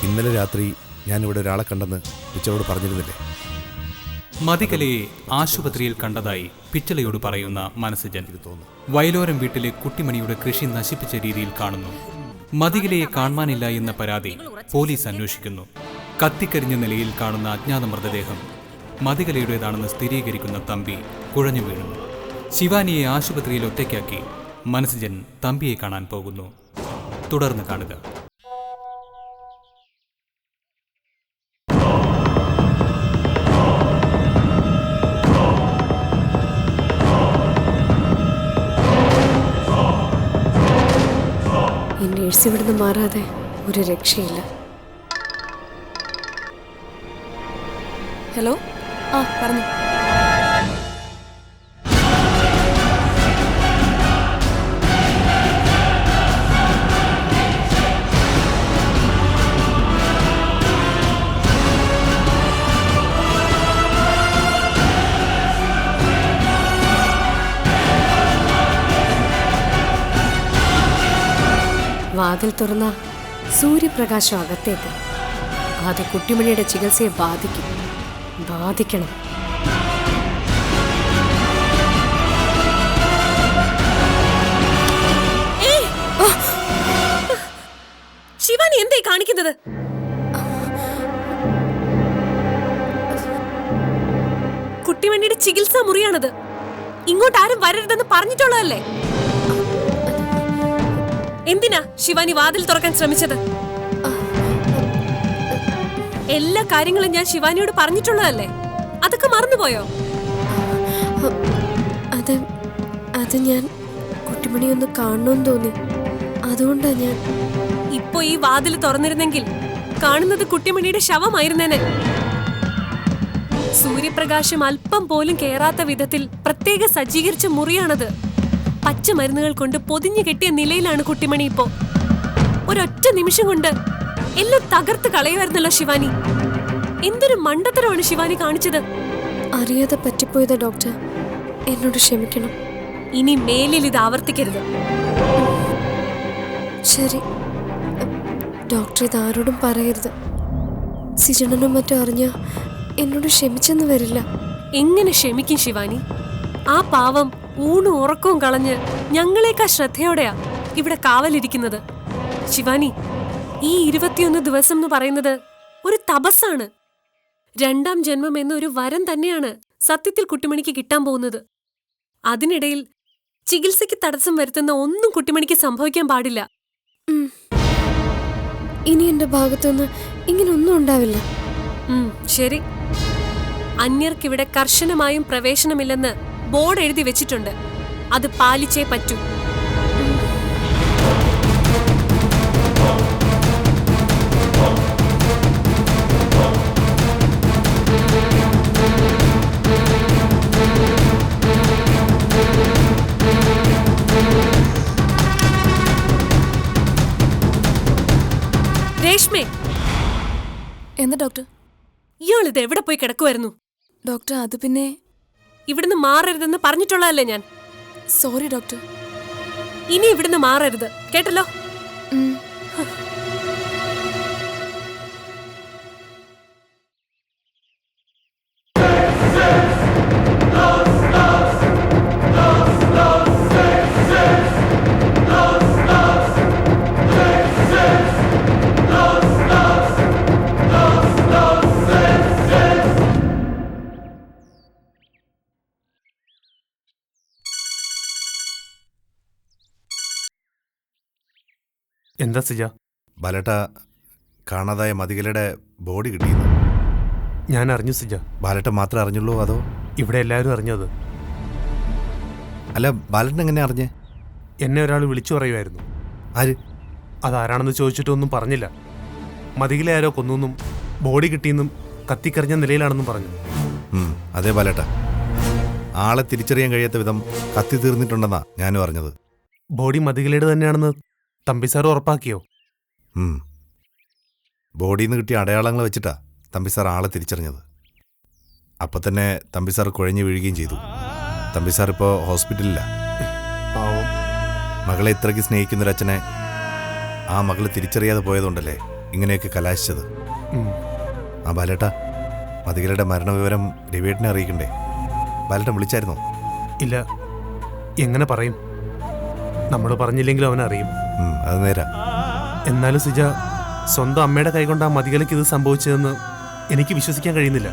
ഇന്നലെ രാത്രി ഞാനിവിടെ ഒരാളെ കണ്ടെന്ന് പിച്ചളോട് പറഞ്ഞിരുന്നില്ലേ? മതികലയെ ആശുപത്രിയിൽ കണ്ടതായി പിച്ചളയോട് പറയുന്ന മനസ്സജൻ വയലോരം വീട്ടിലെ കുട്ടിമണിയുടെ കൃഷി നശിപ്പിച്ച രീതിയിൽ കാണുന്നു. മതികലയെ കാണാനില്ല എന്ന പരാതി പോലീസ് അന്വേഷിക്കുന്നു. കത്തിക്കരിഞ്ഞ നിലയിൽ കാണുന്ന അജ്ഞാത മൃതദേഹം മതികലയുടേതാണെന്ന് സ്ഥിരീകരിക്കുന്ന തമ്പി കുഴഞ്ഞു വീഴുന്നു. ശിവാനിയെ ആശുപത്രിയിൽ ഒറ്റയ്ക്കാക്കി മനസ്സജൻ തമ്പിയെ കാണാൻ പോകുന്നു. തുടർന്ന് കാണുക. ഈ നേഴ്സ് ഇവിടുന്ന് മാറാതെ ഒരു രക്ഷയില്ല. ഹലോ, പറഞ്ഞു. വാതിൽ തുറന്ന സൂര്യപ്രകാശം അകത്തേക്ക്. അത് കുട്ടിമണിയുടെ ചികിത്സയെ ബാധിക്കണം. ശിവാനി എന്തായി കാണിക്കുന്നത്? കുട്ടിമണിയുടെ ചികിത്സാ മുറിയാണത്. ഇങ്ങോട്ട് ആരും വരരുതെന്ന് പറഞ്ഞിട്ടുള്ളതല്ലേ? എന്തിനാ ശിവാനി വാതിൽ തുറക്കാൻ ശ്രമിച്ചത്? എല്ലാ കാര്യങ്ങളും ഞാൻ ശിവാനിയോട് പറഞ്ഞിട്ടുള്ളതല്ലേ? അതൊക്കെ മറന്നുപോയോ? അത് ഞാൻ കുട്ടിമണിയൊന്ന് കാണണമെന്ന് തോന്നി, അതുകൊണ്ടാ ഞാൻ. ഇപ്പൊ ഈ വാതിൽ തുറന്നിരുന്നെങ്കിൽ കാണുന്നത് കുട്ടിമണിയുടെ ശവമായിരുന്നേനെ. സൂര്യപ്രകാശം അല്പം പോലും കേറാത്ത വിധത്തിൽ പ്രത്യേക സജ്ജീകരിച്ച മുറിയാണത്. പച്ചമരുന്നുകൾ കൊണ്ട് പൊതിഞ്ഞു കെട്ടിയ നിലയിലാണ് കുട്ടിമണി ഇപ്പോ. ഒരൊറ്റ നിമിഷം കൊണ്ട് എല്ലാം തകർത്ത് കളയുമായിരുന്നല്ലോ ശിവാനി. എന്തൊരു മണ്ടത്തരമാണ് ശിവാനി കാണിച്ചത്. അറിയാതെ പറ്റിപ്പോയതാ ഡോക്ടർ, എന്നോട് ക്ഷമിക്കണം. ഇനി മേലിൽ ഇത് ആവർത്തിക്കരുത്. ശരി ഡോക്ടർ, ഇതാരോടും പറയരുത്. സിജണനും മറ്റും അറിഞ്ഞ എന്നോട് ക്ഷമിച്ചെന്ന് വരില്ല. എങ്ങനെ ക്ഷമിക്കും ശിവാനി? ആ പാവം ഊണും ഉറക്കവും കളഞ്ഞ് ഞങ്ങളെക്കാ ശ്രദ്ധയോടെയാ ഇവിടെ കാവലിരിക്കുന്നത്. ശിവാനി, ഈ 21 ദിവസം എന്ന് പറയുന്നത് ഒരു തപസ്സാണ്. 2ാം ജന്മം എന്നൊരു വരം തന്നെയാണ് സത്യത്തിൽ കുട്ടിമണിക്ക് കിട്ടാൻ പോകുന്നത്. അതിനിടയിൽ ചികിത്സയ്ക്ക് തടസ്സം വരുത്തുന്ന ഒന്നും കുട്ടിമണിക്ക് സംഭവിക്കാൻ പാടില്ല. ഇനി എന്റെ ഭാഗത്തുനിന്ന് ഇങ്ങനൊന്നും ഉണ്ടാവില്ല. ശരി. അന്യർക്കിവിടെ കർശനമായും പ്രവേശനമില്ലെന്ന് ബോർഡ് എഴുതി വെച്ചിട്ടുണ്ട്. അത് പാലിച്ചേ പറ്റൂ. രേഷ്മേ, എന്താ ഡോക്ടർ? ഇയാളിത് എവിടെ പോയി കിടക്കുമായിരുന്നു? ഡോക്ടർ, അത് പിന്നെ ഇവിടുന്ന് മാറരുതെന്ന് പറഞ്ഞിട്ടുള്ളതല്ലേ ഞാൻ? Sorry doctor. ഇനി ഇവിടുന്ന് മാറരുത്, കേട്ടല്ലോ? എന്താ സിജ? ബാലേട്ട, കാണാതായ മതികലയുടെ ബോഡി കിട്ടിയിരുന്നു. ഞാൻ അറിഞ്ഞു സിജ. ബാലേട്ട മാത്രമേ അറിഞ്ഞുള്ളൂ അതോ ഇവിടെ എല്ലാവരും അറിഞ്ഞത്? അല്ല, ബാലേട്ടൻ എങ്ങനെ അറിഞ്ഞേ? എന്നെ ഒരാൾ വിളിച്ചു പറയുമായിരുന്നു. ആര്? അതാരാണെന്ന് ചോദിച്ചിട്ടൊന്നും പറഞ്ഞില്ല. മതികലെ ആരോ കൊന്നെന്നും ബോഡി കിട്ടിയെന്നും കത്തിക്കറിഞ്ഞ നിലയിലാണെന്നും പറഞ്ഞു. അതെ ബാലേട്ട, ആളെ തിരിച്ചറിയാൻ കഴിയാത്ത വിധം കത്തി തീർന്നിട്ടുണ്ടെന്നാ ഞാനും അറിഞ്ഞത്. ബോഡി മതികലയുടെ തന്നെയാണെന്ന് തമ്പി സാർ ഉറപ്പാക്കിയോ? ബോഡിയിൽ നിന്ന് കിട്ടിയ അടയാളങ്ങൾ വെച്ചിട്ടാ തമ്പി സാർ ആളെ തിരിച്ചറിഞ്ഞത്. അപ്പം തന്നെ തമ്പി സാർ കുഴഞ്ഞു വീഴുകയും ചെയ്തു. തമ്പി സാർ ഇപ്പോൾ ഹോസ്പിറ്റലിലാണ്. പാവം. മകളെ ഇത്രയ്ക്ക് സ്നേഹിക്കുന്നൊരച്ഛനെ ആ മകളെ തിരിച്ചറിയാതെ പോയതുകൊണ്ടല്ലേ ഇങ്ങനെയൊക്കെ കലാശിച്ചത്. ഉം. ആ ബാലേട്ട, മതികലയുടെ മരണവിവരം രവിയേട്ടനെ അറിയിക്കണ്ടേ? ബാലേട്ടൻ വിളിച്ചായിരുന്നോ? ഇല്ല, എങ്ങനെ പറയും? നമ്മൾ പറഞ്ഞില്ലെങ്കിലും അവനറിയും. അത് നേരാ. എന്നാലും സിജ, സ്വന്തം അമ്മയുടെ കൈകൊണ്ട് ആ മതികലയ്ക്ക് ഇത് സംഭവിച്ചതെന്ന് എനിക്ക് വിശ്വസിക്കാൻ കഴിയുന്നില്ല.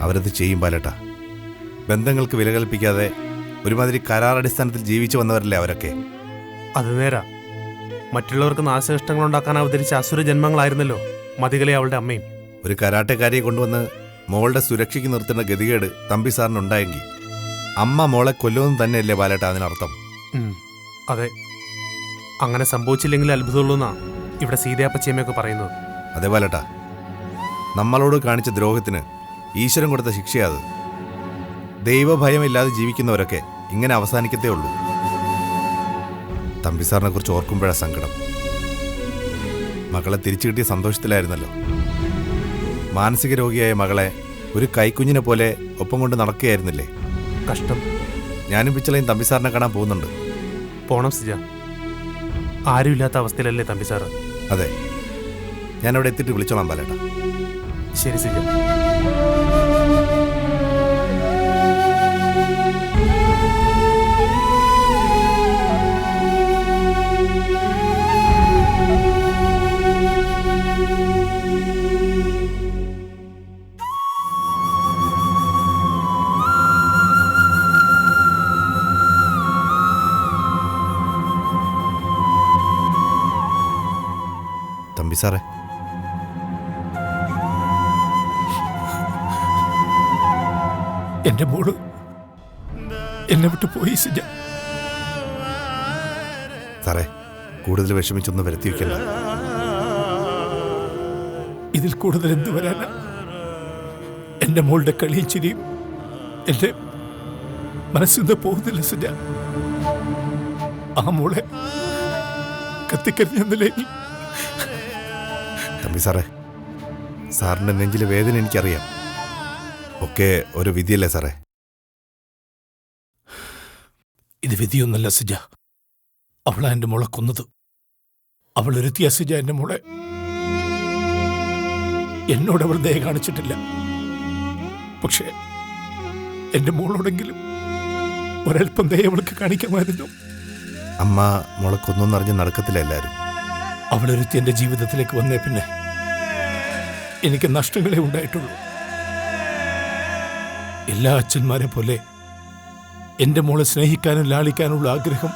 അവരത് ചെയ്യും ബാലേട്ട. ബന്ധങ്ങൾക്ക് വില കൽപ്പിക്കാതെ ഒരുമാതിരി കരാറടിസ്ഥാനത്തിൽ ജീവിച്ചു വന്നവരല്ലേ അവരൊക്കെ. അത് നേരാ. മറ്റുള്ളവർക്ക് നാശനഷ്ടങ്ങൾ ഉണ്ടാക്കാൻ അവതരിച്ച അസുര ജന്മങ്ങളായിരുന്നല്ലോ മതികലെ അവളുടെ അമ്മയും. ഒരു കരാട്ടക്കാരിയെ കൊണ്ടുവന്ന് മോളുടെ സുരക്ഷയ്ക്ക് നിർത്തേണ്ട ഗതികേട് തമ്പി സാറിനുണ്ടായെങ്കിൽ അമ്മ മോളെ കൊല്ലുമെന്ന് തന്നെയല്ലേ ബാലേട്ട അതിനർത്ഥം? അതെ, അങ്ങനെ സംഭവിച്ചില്ലെങ്കിൽ അത്ഭുതമുള്ളൂ എന്നാ ഇവിടെ സീതയപ്പച്ചയമ്മയൊക്കെ പറയുന്നത്. അതേ ബാലേട്ട, നമ്മളോട് കാണിച്ച ദ്രോഹത്തിന് ഈശ്വരൻ കൊടുത്ത ശിക്ഷയാത്. ദൈവഭയമില്ലാതെ ജീവിക്കുന്നവരൊക്കെ ഇങ്ങനെ അവസാനിക്കത്തേ ഉള്ളൂ. തമ്പി സാറിനെ കുറിച്ച് ഓർക്കുമ്പോഴാണ് സങ്കടം. മകളെ തിരിച്ചു കിട്ടിയ സന്തോഷത്തിലായിരുന്നല്ലോ. മാനസിക രോഗിയായ മകളെ ഒരു കൈക്കുഞ്ഞിനെ പോലെ ഒപ്പം കൊണ്ട് നടക്കുകയായിരുന്നില്ലേ? കഷ്ടം. ഞാനും പിച്ചളയും തമ്പി സാറിനെ കാണാൻ പോകുന്നുണ്ട്. പോണം സിജ. ആരുമില്ലാത്ത അവസ്ഥയിലല്ലേ തമ്പി സാറ്? അതെ, ഞാനവിടെ എത്തിയിട്ട് വിളിച്ചോളാം ബാലേട്ട. ശരി സിജ. തമ്പി സാറേ, എന്റെ മോള് എന്നെ വിട്ടു പോയി സിജ. സാറേ, കൂടുതൽ വിഷമിച്ചൊന്നും വരുത്തി വയ്ക്കണ്ട. ഇതിൽ കൂടുതൽ എന്ത് വരാനാ? എന്റെ മോളുടെ കളിയും ചിരിയും എന്റെ മനസ്സിൽ നിന്ന് പോകുന്നില്ല സിജ. ആ മോളെ കത്തിക്കരിഞ്ഞ നിലയിൽ. തമ്പി സാറേ, സാറിൻ്റെ നെഞ്ചിലെ വേദന എനിക്കറിയാം. ഒക്കെ ഒരു വിധിയല്ലേ സാറേ? ഇത് വിധിയൊന്നല്ല സിജ. അവളാ എന്റെ മോളെ കൊന്നത്. അവൾ ഒരുത്തിയ സിജ എന്റെ മോളെ. എന്നോട് അവൾ ദയ കാണിച്ചിട്ടില്ല. പക്ഷേ എന്റെ മോളോടെങ്കിലും ഒരൽപ്പം ദയ അവൾക്ക് കാണിക്കാമായിരുന്നു. അമ്മ മോളെ കൊന്നൊന്നറിഞ്ഞ് നടക്കത്തില്ല എല്ലാവരും. അവളൊരുത്തി എന്റെ ജീവിതത്തിലേക്ക് വന്നേ പിന്നെ എനിക്ക് നഷ്ടങ്ങളെ ഉണ്ടായിട്ടുള്ളൂ. എല്ലാ അച്ഛന്മാരെ പോലെ എന്റെ മോളെ സ്നേഹിക്കാനും ലാളിക്കാനുള്ള ആഗ്രഹം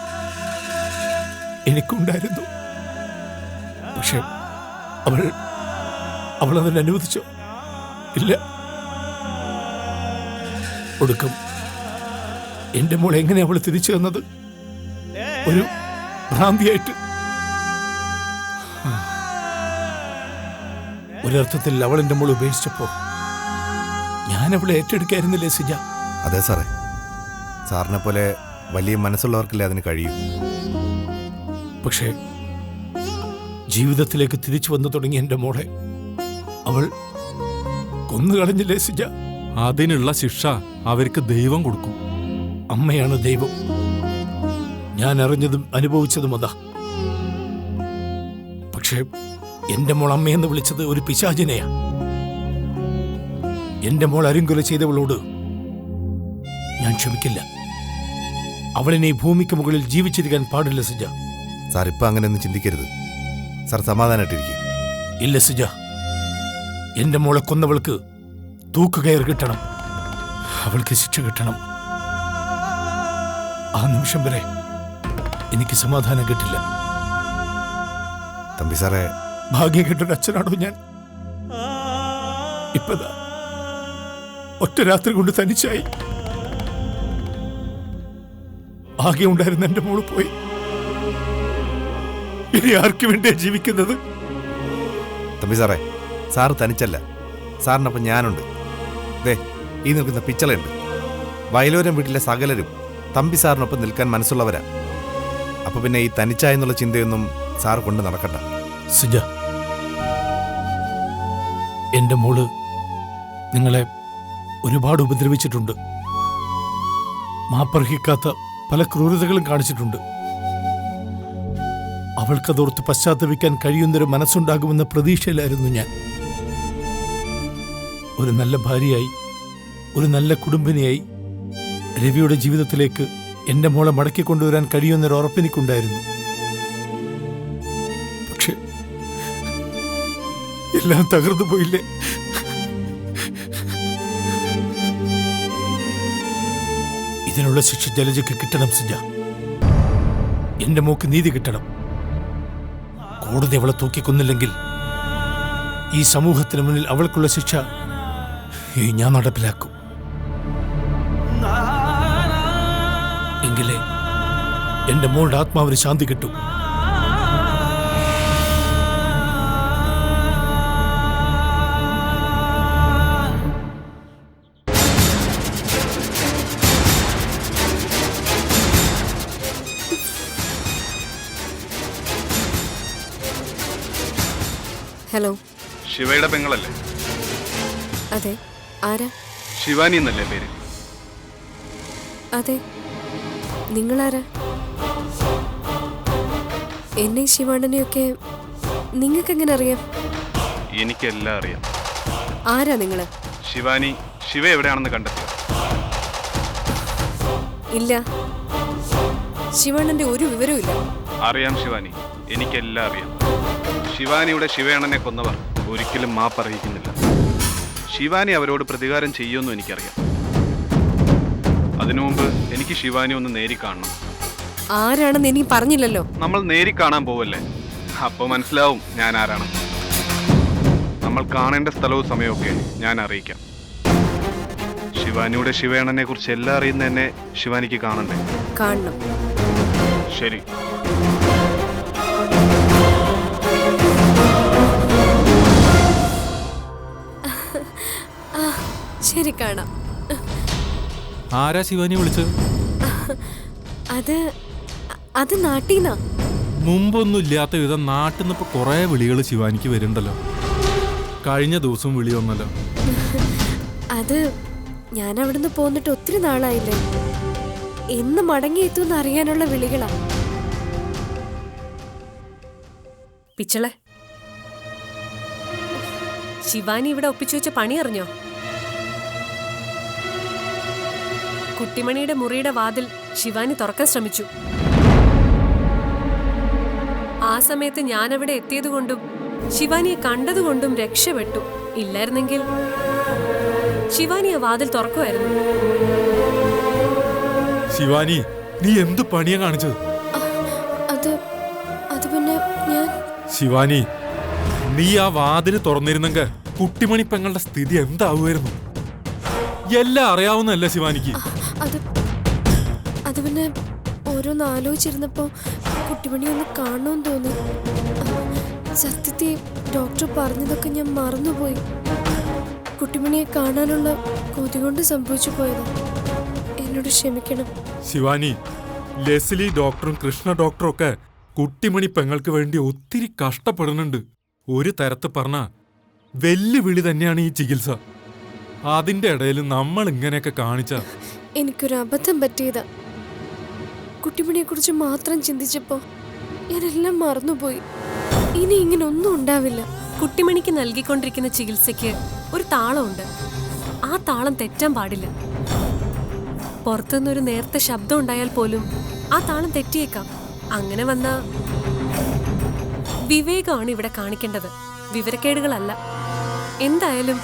എനിക്കുണ്ടായിരുന്നു. പക്ഷെ അവൾ അതിനെ അനുവദിച്ചോ? ഇല്ല. ഒടുക്കം എന്റെ മോളെ എങ്ങനെ അവൾ തിരിച്ചു തന്നത്? ഒരു ഭ്രാന്തിയായിട്ട്. ഒരർത്ഥത്തിൽ അവൾ എന്റെ മോളെ ഉപേക്ഷിച്ചപ്പോ ഞാൻ അവളെ ഏറ്റെടുക്കായിരുന്നില്ലേ സിജ? അതെ സാറേ, സാറിനെ പോലെ വലിയ മനസ്സുള്ളവർക്കല്ലേ അതിന് കഴിയൂ. പക്ഷേ ജീവിതത്തിലേക്ക് തിരിച്ചു വന്നു തുടങ്ങി എന്റെ മോളെ അവൾ കൊന്നുകളഞ്ഞില്ലേ സിജ? അതിനുള്ള ശിക്ഷ അവർക്ക് ദൈവം കൊടുക്കും. അമ്മയാണ് ദൈവം. ഞാൻ അറിഞ്ഞതും അനുഭവിച്ചതും അതാ. പക്ഷേ എന്റെ മോൾ അമ്മയെന്ന് വിളിച്ചത് ഒരു പിശാചിനെയാ. എന്റെ മോൾ അരുങ്കൊല ചെയ്തവളോട് ഞാൻ ക്ഷമിക്കില്ല. അവളിനെ ഈ ഭൂമിക്ക് മുകളിൽ ജീവിച്ചിരിക്കാൻ പാടില്ല സിജ. സാർ ഇപ്പം അങ്ങനെയൊന്നും ചിന്തിക്കരുത്. സാർ സമാധാനമായിട്ടിരിക്കും. ഇല്ല സിജ, എന്റെ മോളെ കൊന്നവൾക്ക് തൂക്കുകയർ കിട്ടണം. അവൾക്ക് ശിക്ഷ കിട്ടണം. ആ നിമിഷം വരെ എനിക്ക് സമാധാനം കിട്ടില്ല. തമ്പി സാറേ, ഭാഗ്യം കെട്ടൊരു അച്ഛനാണോ ഞാൻ? ഇപ്പതാ ഒറ്റ രാത്രി കൊണ്ട് തനിച്ചായി. ആകെ ഉണ്ടായിരുന്ന എന്റെ മോള് പോയി. ഇനി ആർക്കു വേണ്ടിയാ ജീവിക്കുന്നത്? തമ്പി സാറേ, സാറ് തനിച്ചല്ല. സാറിനൊപ്പം ഞാനുണ്ട്. ദേ, ഈ നിൽക്കുന്ന പിച്ചളയുണ്ട്. വയലോരം വീട്ടിലെ സകലരും തമ്പി സാറിനൊപ്പം നിൽക്കാൻ മനസ്സുള്ളവരാ. അപ്പൊ പിന്നെ ഈ തനിച്ചായെന്നുള്ള ചിന്തയൊന്നും സാർ കൊണ്ട് നടക്കണ്ട. സിജ, എന്റെ മോള് നിങ്ങളെ ഒരുപാട് ഉപദ്രവിച്ചിട്ടുണ്ട്. മാപ്പർഹിക്കാത്ത പല ക്രൂരതകളും കാണിച്ചിട്ടുണ്ട്. അവൾക്കതോർത്ത് പശ്ചാത്തപിക്കാൻ കഴിയുന്നൊരു മനസ്സുണ്ടാകുമെന്ന പ്രതീക്ഷയിലായിരുന്നു ഞാൻ. ഒരു നല്ല ഭാര്യയായി, ഒരു നല്ല കുടുംബിനിയായി രവിയുടെ ജീവിതത്തിലേക്ക് എൻ്റെ മോളെ മടക്കിക്കൊണ്ടുവരാൻ കഴിയുന്നൊരു ഉറപ്പെനിക്കുണ്ടായിരുന്നു. പക്ഷെ എല്ലാം തകർന്നു പോയില്ലേ? ഇതിനുള്ള ശിക്ഷ ജലജയ്ക്ക് കിട്ടണം സിജ. എന്റെ മോക്ക് നീതി കിട്ടണം. കോടതി അവളെ തൂക്കിക്കൊന്നില്ലെങ്കിൽ ഈ സമൂഹത്തിന് മുന്നിൽ അവൾക്കുള്ള ശിക്ഷ ഞാൻ നടപ്പിലാക്കും. എങ്കിലേ എന്റെ മോളുടെ ആത്മാവിന് ശാന്തി കിട്ടും. ഹലോ, ശിവയുടെ പെങ്ങളല്ലേ? അതെ. ആരാ? ശിവാനി എന്നല്ലേ പേര്? അതെ. നിങ്ങളാരാ? എന്നെ ശിവാണനെയൊക്കെ നിങ്ങൾക്കെങ്ങനെ അറിയാം? എനിക്കെല്ലാം അറിയാം. ആരാ നിങ്ങള്? ശിവാനി ശിവ എവിടെയാണെന്ന് കണ്ടെത്തിയോ? ഇല്ല, ശിവാണന്റെ ഒരു വിവരവും ഇല്ല. അറിയാം ശിവാനി, എനിക്കെല്ലാം അറിയാം. ശിവാനിയുടെ ശിവയണ്ണനെ കൊന്നവർ ഒരിക്കലും മാപ്പറിയിക്കുന്നില്ല. ശിവാനി അവരോട് പ്രതികാരം ചെയ്യുമെന്നും എനിക്കറിയാം. അതിനു മുമ്പ് എനിക്ക് ശിവാനി ഒന്ന് നേരി കാണണം. ആരാണെന്ന് എനിക്ക് പറഞ്ഞില്ലല്ലോ. നമ്മൾ നേരി കാണാൻ പോവല്ലേ, അപ്പൊ മനസ്സിലാവും ഞാൻ ആരാണ്. നമ്മൾ കാണേണ്ട സ്ഥലവും സമയമൊക്കെ ഞാൻ അറിയിക്കാം. ശിവാനിയുടെ ശിവയണ്ണനെ കുറിച്ച് എല്ലാം അറിയുന്ന എന്നെ ശിവാനിക്ക് കാണണ്ടേ? കാണണം. ശരി. ശരി, കാണാം. ആരാ ശിവാനി വിളിച്ചത്? അത് നാട്ടീന്നാ. മുമ്പൊന്നും ഇല്ലാത്ത വിധം നാട്ടിൽ നിന്ന് ഇപ്പൊ കുറെ വിളികൾ ശിവാനിക്ക് വരുന്നുണ്ടല്ലോ. കഴിഞ്ഞ ദിവസം വിളി വന്നല്ലോ. അത് ഞാൻ അവിടുന്ന് പോന്നിട്ട് ഒത്തിരി നാളായില്ലേ. എന്ന് മടങ്ങിയെത്തുമെന്ന് അറിയാനുള്ള വിളികളാ. പിച്ചളെ, ശിവാനി ഇവിടെ ഒപ്പിച്ചു വെച്ച പണി അറിഞ്ഞോ? കുട്ടിമണിയുടെ മുറിയുടെ വാതിൽ ശിവാനി തുറക്കാൻ ശ്രമിച്ചു. ആ സമയത്ത് ഞാൻ അവിടെ എത്തിയതുകൊണ്ടും ശിവാനിയെ കണ്ടതുകൊണ്ടും രക്ഷപ്പെട്ടു. ഇല്ലായിരുന്നെങ്കിൽ ശിവാനി ആ വാതിൽ തുറക്കുമായിരുന്നു. ശിവാനി, നീ എന്ത് പണിയാ കാണിച്ചത്? അത് പിന്നെ ഞാൻ ശിവാനി, നീ ആ വാതില് തുറന്നിരുന്നെങ്കിൽ കുട്ടിമണി പെങ്ങളുടെ സ്ഥിതി എന്താവുമായിരുന്നു? എല്ലാം അറിയാവുന്നല്ല ശിവാനിക്ക്. അത് പിന്നെ ഓരോന്ന് ആലോചിച്ചിരുന്നപ്പോ കുട്ടിമണി ഒന്ന് കാണണമെന്ന് തോന്നി. സത്യത്തിൽ ഡോക്ടർ പറഞ്ഞതൊക്കെ ഞാൻ മറന്നുപോയി. കുട്ടിമണിയെ കാണാനുള്ള കൊതി കൊണ്ട് സംഭവിച്ചു പോയതാ. എന്നോട് ക്ഷമിക്കണം ശിവാനി. ലെസ്ലി ഡോക്ടറും കൃഷ്ണ ഡോക്ടറും ഒക്കെ കുട്ടിമണി പെങ്ങൾക്ക് വേണ്ടി ഒത്തിരി കഷ്ടപ്പെടുന്നുണ്ട്. ഒരു തരത്ത് പറഞ്ഞ വെല്ലുവിളി തന്നെയാണ് ഈ ചികിത്സ. അതിന്റെ ഇടയിൽ നമ്മൾ ഇങ്ങനെയൊക്കെ കാണിച്ച എനിക്കൊരു അബദ്ധം പറ്റിയതാ. കുട്ടിമണിയെ കുറിച്ച് മാത്രം ചിന്തിച്ചപ്പോ ഞാനെല്ലാം മറന്നുപോയി. ഇനി ഇങ്ങനെ ഒന്നും ഉണ്ടാവില്ല. കുട്ടിമണിക്ക് നൽകിക്കൊണ്ടിരിക്കുന്ന ചികിത്സയ്ക്ക് ഒരു താളമുണ്ട്. ആ താളം തെറ്റാൻ പാടില്ല. പുറത്തുനിന്നൊരു നേരത്തെ ശബ്ദം ഉണ്ടായാൽ പോലും ആ താളം തെറ്റിയേക്കാം. അങ്ങനെ വന്ന വിവേകമാണ് ഇവിടെ കാണിക്കേണ്ടത്, വിവരക്കേടുകളല്ല. എന്തായാലും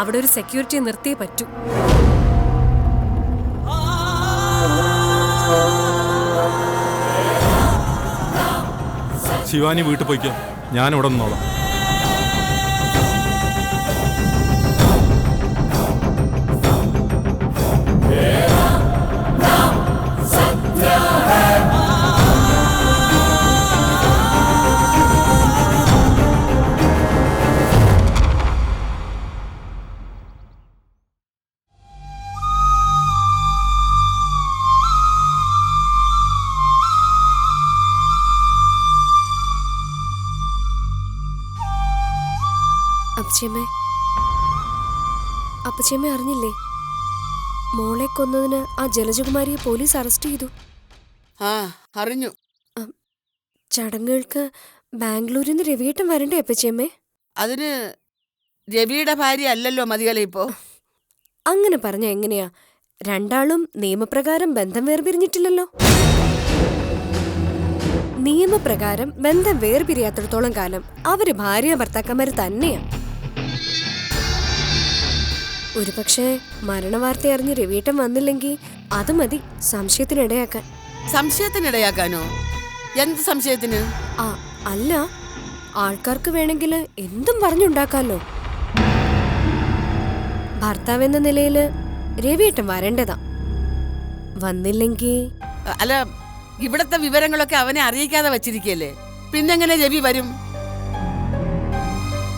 അവിടെ ഒരു സെക്യൂരിറ്റിയെ നിർത്തിയേ പറ്റൂ. ശിവാനി വീട്ടിൽ പോയിക്കോ, ഞാനിവിടെ നിന്നോളാം. അപ്പച്ചമ്മ അറിഞ്ഞില്ലേ? മോളെ കൊന്നതിന് ആ ജലജകുമാരിയെ പോലീസ് അറസ്റ്റ് ചെയ്തു. അറിഞ്ഞു. ചടങ്ങുകൾക്ക് ബാംഗ്ലൂരിൽ നിന്ന് രവിയേട്ടൻ വരണ്ടേ അപ്പച്ചിയമ്മേ? അതിന് രവിയുടെ ഭാര്യ അല്ലല്ലോ മതികല ഇപ്പോ. അങ്ങനെ പറഞ്ഞ എങ്ങനെയാ? രണ്ടാളും നിയമപ്രകാരം ബന്ധം വേർപിരിഞ്ഞിട്ടില്ലല്ലോ. നിയമപ്രകാരം ബന്ധം വേർപിരിയാത്തിടത്തോളം കാലം അവര് ഭാര്യ ഭർത്താക്കന്മാര് തന്നെയാ. ഒരുപക്ഷെ മരണവാർത്ത അറിഞ്ഞ് രവിയേട്ടൻ വന്നില്ലെങ്കിൽ അത് മതി സംശയത്തിനിടയാക്കാൻ. സംശയത്തിനിടയാക്കാനോ? എന്ത് സംശയത്തിന്? അല്ല, ആൾക്കാർക്ക് വേണമെങ്കിൽ എന്തും പറഞ്ഞുണ്ടാക്കാലോ. ഭർത്താവ് എന്ന നിലയില് രവിയേട്ടൻ വരേണ്ടതാ. വന്നില്ലെങ്കിൽ അല്ല, ഇവിടത്തെ വിവരങ്ങളൊക്കെ അവനെ അറിയിക്കാതെ വച്ചിരിക്കല്ലേ, പിന്നെങ്ങനെ രവി വരും?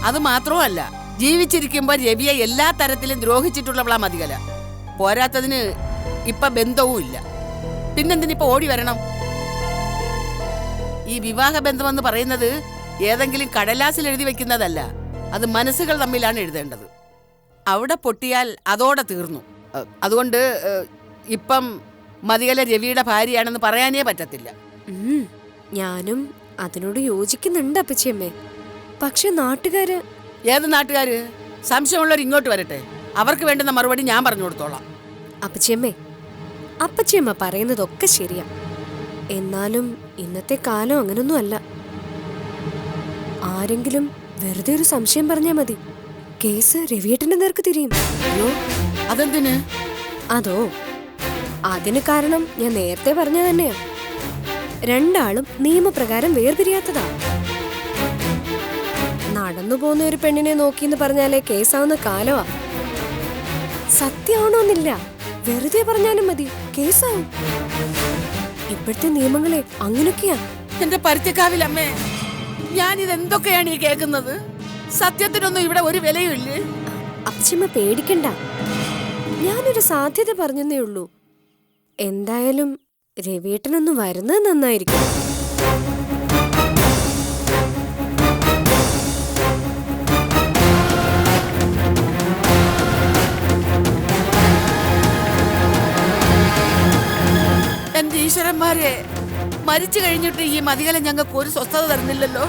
അത് മാത്രമല്ല, ജീവിച്ചിരിക്കുമ്പോ രവിയെ എല്ലാ തരത്തിലും ദ്രോഹിച്ചിട്ടുള്ളവളാ മതികല. പോരാത്തതിന് ഇപ്പൊ ബന്ധവും ഇല്ല. പിന്നെന്തിനിപ്പോ ഓടി വരണം? ഈ വിവാഹ ബന്ധമെന്ന് പറയുന്നത് ഏതെങ്കിലും കടലാസിൽ എഴുതി വെക്കുന്നതല്ല, അത് മനസ്സുകൾ തമ്മിലാണ് എഴുതേണ്ടത്. അവിടെ പൊട്ടിയാൽ അതോടെ തീർന്നു. അതുകൊണ്ട് ഇപ്പം മതികല രവിയുടെ ഭാര്യയാണെന്ന് പറയാനേ പറ്റത്തില്ല. ഞാനും അതിനോട് യോജിക്കുന്നുണ്ട് അപ്പച്ചിയമ്മേ. പക്ഷെ നാട്ടുകാര്... ഏത് നാട്ടുകാര്? സംശയമുള്ളവർ ഇങ്ങോട്ട് വരട്ടെ, അവർക്ക് വേണ്ടുന്ന മറുപടി ഞാൻ പറഞ്ഞു കൊടുത്തോളാം. അപ്പച്ചിയമ്മ പറയുന്നതൊക്കെ ശരിയാ. എന്നാലും ഇന്നത്തെ കാലം അങ്ങനൊന്നും അല്ല. ആരെങ്കിലും വെറുതെ ഒരു സംശയം പറഞ്ഞാ മതി, കേസ് രവിയേട്ടന്റെ നേർക്ക് തിരിയും. അയ്യോ, അതെന്തിന്? അതോ, അതിന് കാരണം ഞാൻ നേരത്തെ പറഞ്ഞ തന്നെയാ. രണ്ടാളും നിയമപ്രകാരം വേർപിരിയാത്തതാ. നടന്നു പോകുന്ന ഒരു പെണ്ണിനെ നോക്കിന്ന് പറഞ്ഞാലേ കേസാവുന്ന കാലമാ. സത്യമാണോന്നില്ല, വെറുതെ പറഞ്ഞാലും മതി, കേസാവും. ഇപ്പോഴത്തെ നിയമങ്ങളെ അങ്ങനൊക്കെയാ. എന്റെ പരുത്തിക്കാവിലമ്മേ, ഞാനിതെന്തൊക്കെയാണ് ഈ കേൾക്കുന്നത്? സത്യത്തിനൊന്നും ഇവിടെ ഒരു വിലയുമില്ലേ? അപ്പച്ചിയമ്മ പേടിക്കണ്ട, ഞാനൊരു സാധ്യത പറഞ്ഞതേ ഉള്ളൂ. എന്തായാലും രവിയേട്ടനൊന്ന് വരുന്നത് നന്നായിരിക്കും. എന്റെ ഈശ്വരന്മാരെ, മരിച്ചു കഴിഞ്ഞിട്ട് ഈ മതികല ഞങ്ങൾക്ക് ഒരു സ്വസ്ഥത തരുന്നില്ലല്ലോ.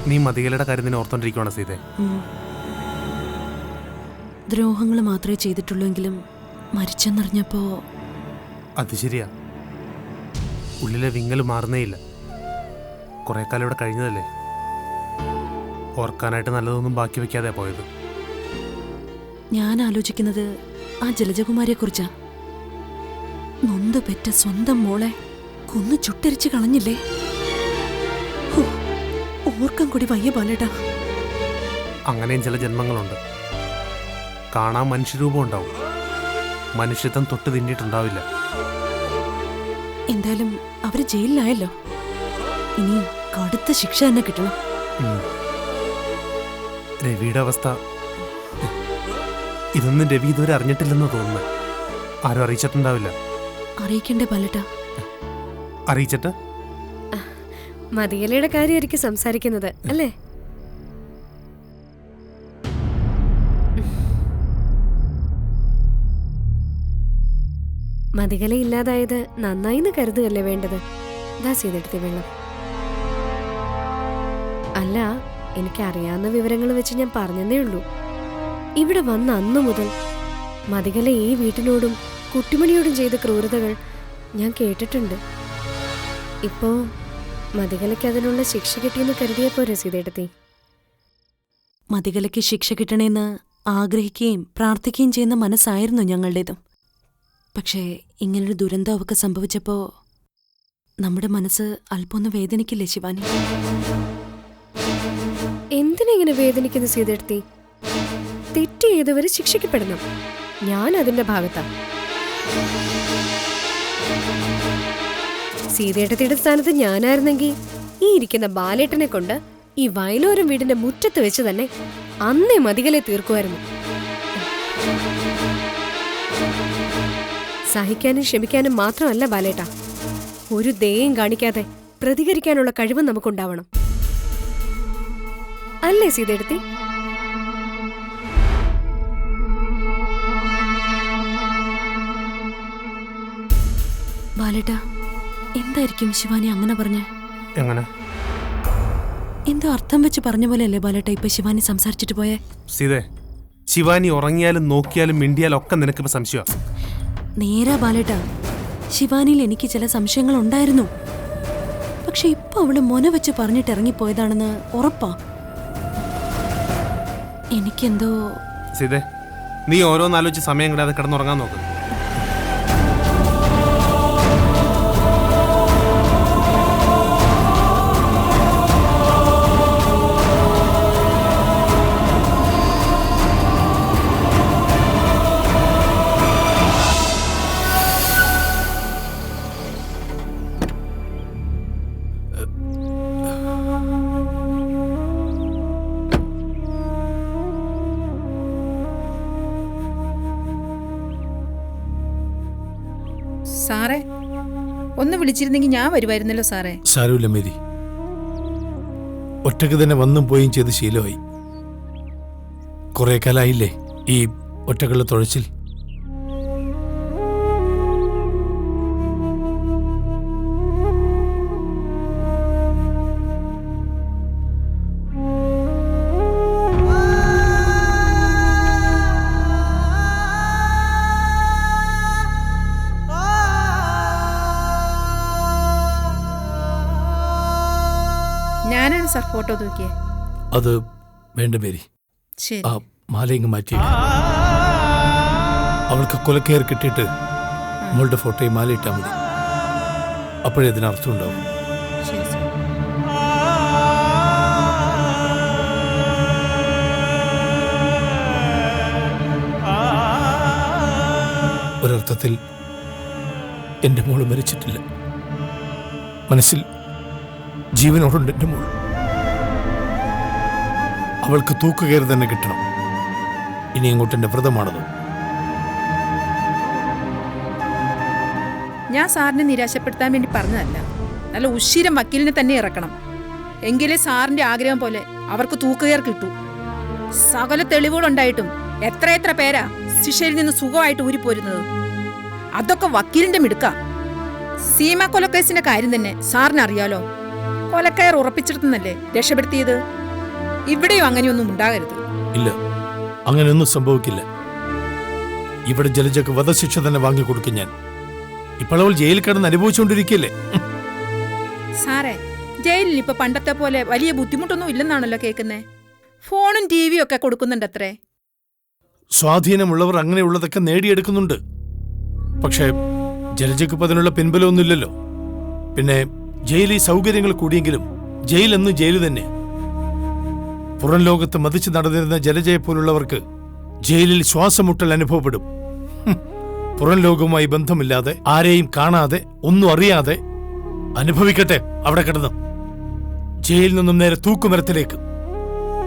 നീ മതികലയുടെ കാര്യം തന്നെ ഓർത്തോണ്ടിരിക്കുവാണ് സീതേ. ദ്രോഹങ്ങൾ മാത്രമേ ചെയ്തിട്ടുള്ളൂവെങ്കിലും മരിച്ചെന്നറിഞ്ഞപ്പോ... അത് ശരിയാ, ഉള്ളിലെ വിങ്ങൽ മാറുന്നേയില്ല. കുറെ കാലം ഇവിടെ കഴിഞ്ഞതല്ലേ, ഓർക്കാനായിട്ട് നല്ലതൊന്നും ബാക്കി വെക്കാതെ പോയത്. ഞാൻ ആലോചിക്കുന്നത് ആ ജലജകുമാരിയെ കുറിച്ചാ. നൊന്ത് പെറ്റ സ്വന്തം മോളെ കൊന്നു ചുട്ടരിച്ച് കളഞ്ഞില്ലേ? ഓർക്കാൻ കൂടി വയ്യ ബാലേട്ടാ. അങ്ങനെയും ചില ജന്മങ്ങളുണ്ട്. കാണാൻ മനുഷ്യരൂപം ഉണ്ടാവും, മനുഷ്യത്വം തൊട്ട് തിന്നിട്ടുണ്ടാവില്ല. എന്തായാലും അവര് ജയിലിലായല്ലോ, ഇനി കടുത്ത ശിക്ഷ തന്നെ കിട്ടണം. രവിയുടെ അവസ്ഥ ഇതൊന്നും രവി ഇതുവരെ അറിഞ്ഞിട്ടില്ലെന്ന് തോന്നുന്നു. ആരും അറിയിച്ചിട്ടുണ്ടാവില്ല. അറിയിക്കണ്ടേ ബാലേട്ടാ? അറിയിച്ചിട്ട് മതികലയുടെ കാര്യമായിരിക്കും സംസാരിക്കുന്നത് അല്ലേ? മതികല ഇല്ലാതായത് നന്നായിന്ന് കരുതുകയല്ലേ വേണ്ടത്? ദാ ചെയ്തെടുത്ത വെള്ളം. അല്ല, എനിക്കറിയാവുന്ന വിവരങ്ങൾ വെച്ച് ഞാൻ പറഞ്ഞതേ ഉള്ളൂ. ഇവിടെ വന്ന അന്നു മുതൽ മതികല ഈ വീട്ടിനോടും കുട്ടിമണിയോടും ചെയ്ത ക്രൂരതകൾ ഞാൻ കേട്ടിട്ടുണ്ട്. ഇപ്പോ മതികലയ്ക്ക് അതിനുള്ള ശിക്ഷ കിട്ടിയെന്ന് കരുതിയപ്പോ രസീതെടുത്തി. മതികലയ്ക്ക് ശിക്ഷ കിട്ടണേന്ന് ആഗ്രഹിക്കുകയും പ്രാർത്ഥിക്കുകയും ചെയ്യുന്ന മനസ്സായിരുന്നു ഞങ്ങളുടേതും. പക്ഷേ ഇങ്ങനൊരു ദുരന്തം അവക്ക് സംഭവിച്ചപ്പോ നമ്മുടെ മനസ്സ് അല്പമൊന്ന് വേദനിക്കില്ലേ ശിവാനി? എന്തിനെങ്ങനെ വേദനിക്കുന്ന സീതെടുത്തി? തെറ്റ് ചെയ്തവര് ശിക്ഷിക്കപ്പെടണം. ഞാൻ അതിന്റെ ഭാഗത്താ. സീതേട്ടത്തിയുടെ സ്ഥാനത്ത് ഞാനായിരുന്നെങ്കിൽ ഈ ഇരിക്കുന്ന ബാലേട്ടനെ കൊണ്ട് ഈ വയലോരം വീടിന്റെ മുറ്റത്ത് വെച്ച് തന്നെ അന്നേ മതികലെ തീർക്കുമായിരുന്നു. സഹിക്കാനും ക്ഷമിക്കാനും മാത്രമല്ല ബാലേട്ട, ഒരു ദയയും കാണിക്കാതെ പ്രതികരിക്കാനുള്ള കഴിവ് നമുക്കുണ്ടാവണം. അല്ലേ സീതയെടുത്തി? ബാലേട്ട, എന്തായിരിക്കും ശിവാനി അങ്ങനെ പറഞ്ഞ? എങ്ങനെ? എന്തോ അർത്ഥം വെച്ച് പറഞ്ഞ പോലെയല്ലേ ബാലേട്ട ഇപ്പൊ ശിവാനി സംസാരിച്ചിട്ട് പോയേ? സീതേ, ശിവാനി ഉറങ്ങിയാലും നോക്കിയാലും മിണ്ടിയാലും ഒക്കെ നിനക്കിപ്പോ സംശയമാണ്. നേരാ ബാലേട്ട, ശിവാനിയിൽ എനിക്ക് ചില സംശയങ്ങൾ ഉണ്ടായിരുന്നു. പക്ഷെ ഇപ്പൊ അവള് മൊന വെച്ച് പറഞ്ഞിട്ട് ഇറങ്ങിപ്പോയതാണെന്ന് ഉറപ്പാ. എനിക്കെന്തോ. സീതേ, നീ ഓരോന്നാലോചിച്ച് സമയം കിടാതെ കിടന്നുറങ്ങാൻ നോക്ക്. സാറേ, ഒന്ന് വിളിച്ചിരുന്നെങ്കിൽ ഞാൻ വരുമായിരുന്നല്ലോ സാറേ. സാരമില്ല മേരി, ഒറ്റക്ക് തന്നെ വന്നും പോയും ചെയ്ത് ശീലമായി. കുറെ കാലായില്ലേ ഈ ഒറ്റക്കുള്ള തുഴച്ചിൽ. ഞാനാണ് സാർ ഫോട്ടോ തൂക്കിയേ. അത് വേണ്ട മേരി, ശരി. ആ മാലയിങ് മാറ്റിയേക്ക്. അവൾക്ക് കൊലക്കയർ കിട്ടിയിട്ട് മോളുടെ ഫോട്ടോയും മാല ഇട്ടാൽ മതി. അപ്പോഴേ ഇതിനർത്ഥം ഉണ്ടാവും. ശരി സാർ. ഒരർത്ഥത്തിൽ എൻ്റെ മോള് മരിച്ചിട്ടില്ല. മനസ്സിൽ ജീവനോടുണ്ട് എൻ്റെ മോൾ. അവൾക്ക് തൂക്കുകയറി തന്നെ കിട്ടണം. ഇനി അങ്ങോട്ട് എൻ്റെ വ്രതമാണത്. ഞാൻ സാറിനെ നിരാശപ്പെടുത്താൻ വേണ്ടി പറഞ്ഞതല്ല. നല്ല ഉശിരം വക്കീലിനെ തന്നെ ഇറക്കണം. എങ്കിലേ സാറിന്റെ ആഗ്രഹം പോലെ അവർക്ക് തൂക്കുകയർ കിട്ടൂ. സകല തെളിവുകളുണ്ടായിട്ടും എത്ര പേരാ ശിക്ഷയിൽ നിന്ന് സുഖമായിട്ട് ഊരിപ്പോരുന്നത്. അതൊക്കെ വക്കീലിന്റെ മിടുക്ക. സീമ കൊലക്കേസിന്റെ കാര്യം തന്നെ സാറിന് അറിയാലോ. കൊലക്കയർ ഉറപ്പിച്ചെടുത്തുന്നല്ലേ രക്ഷപ്പെടുത്തിയത്. ഇവിടെയും അങ്ങനെയൊന്നും ഉണ്ടാകരുത്. ഇല്ല, അങ്ങനെയൊന്നും സംഭവിക്കില്ല. ഇവിടെ ജലജക്ക് വധശിക്ഷ തന്നെ വാങ്ങിക്കൊടുക്കും ഞാൻ. ഇപ്പോൾ അവൾ ജയിലിൽ കിടന്ന് അനുഭവിച്ചുകൊണ്ടിരിക്കുകയല്ലേ. സാറേ, ജയിലിൽ ഇപ്പൊ പണ്ടത്തെ പോലെ വലിയ ബുദ്ധിമുട്ടൊന്നും ഇല്ലെന്നാണല്ലോ കേൾക്കുന്നേ. ഫോണും ടിവിയും ഒക്കെ കൊടുക്കുന്നുണ്ടത്രേ. സ്വാധീനമുള്ളവർ അങ്ങനെയുള്ളതൊക്കെ നേടിയെടുക്കുന്നുണ്ട്. പക്ഷേ ജലജക്ക് ഇപ്പം അതിനുള്ള പിൻബലമൊന്നുമില്ലല്ലോ. പിന്നെ ജയിലിൽ സൗകര്യങ്ങൾ കൂടിയെങ്കിലും ജയിൽ എന്നും ജയിൽ തന്നെ. പുറം ലോകത്ത് മതിച്ചു നടന്നിരുന്ന ജലജയെ പോലുള്ളവർക്ക് ജയിലിൽ ശ്വാസമുട്ടൽ അനുഭവപ്പെടും. പുറം ലോകവുമായി ബന്ധമില്ലാതെ, ആരെയും കാണാതെ, ഒന്നും അറിയാതെ അനുഭവിക്കട്ടെ അവിടെ കിടന്ന്. ജയിലിൽ നിന്നും നേരെ തൂക്കുമരത്തിലേക്ക്.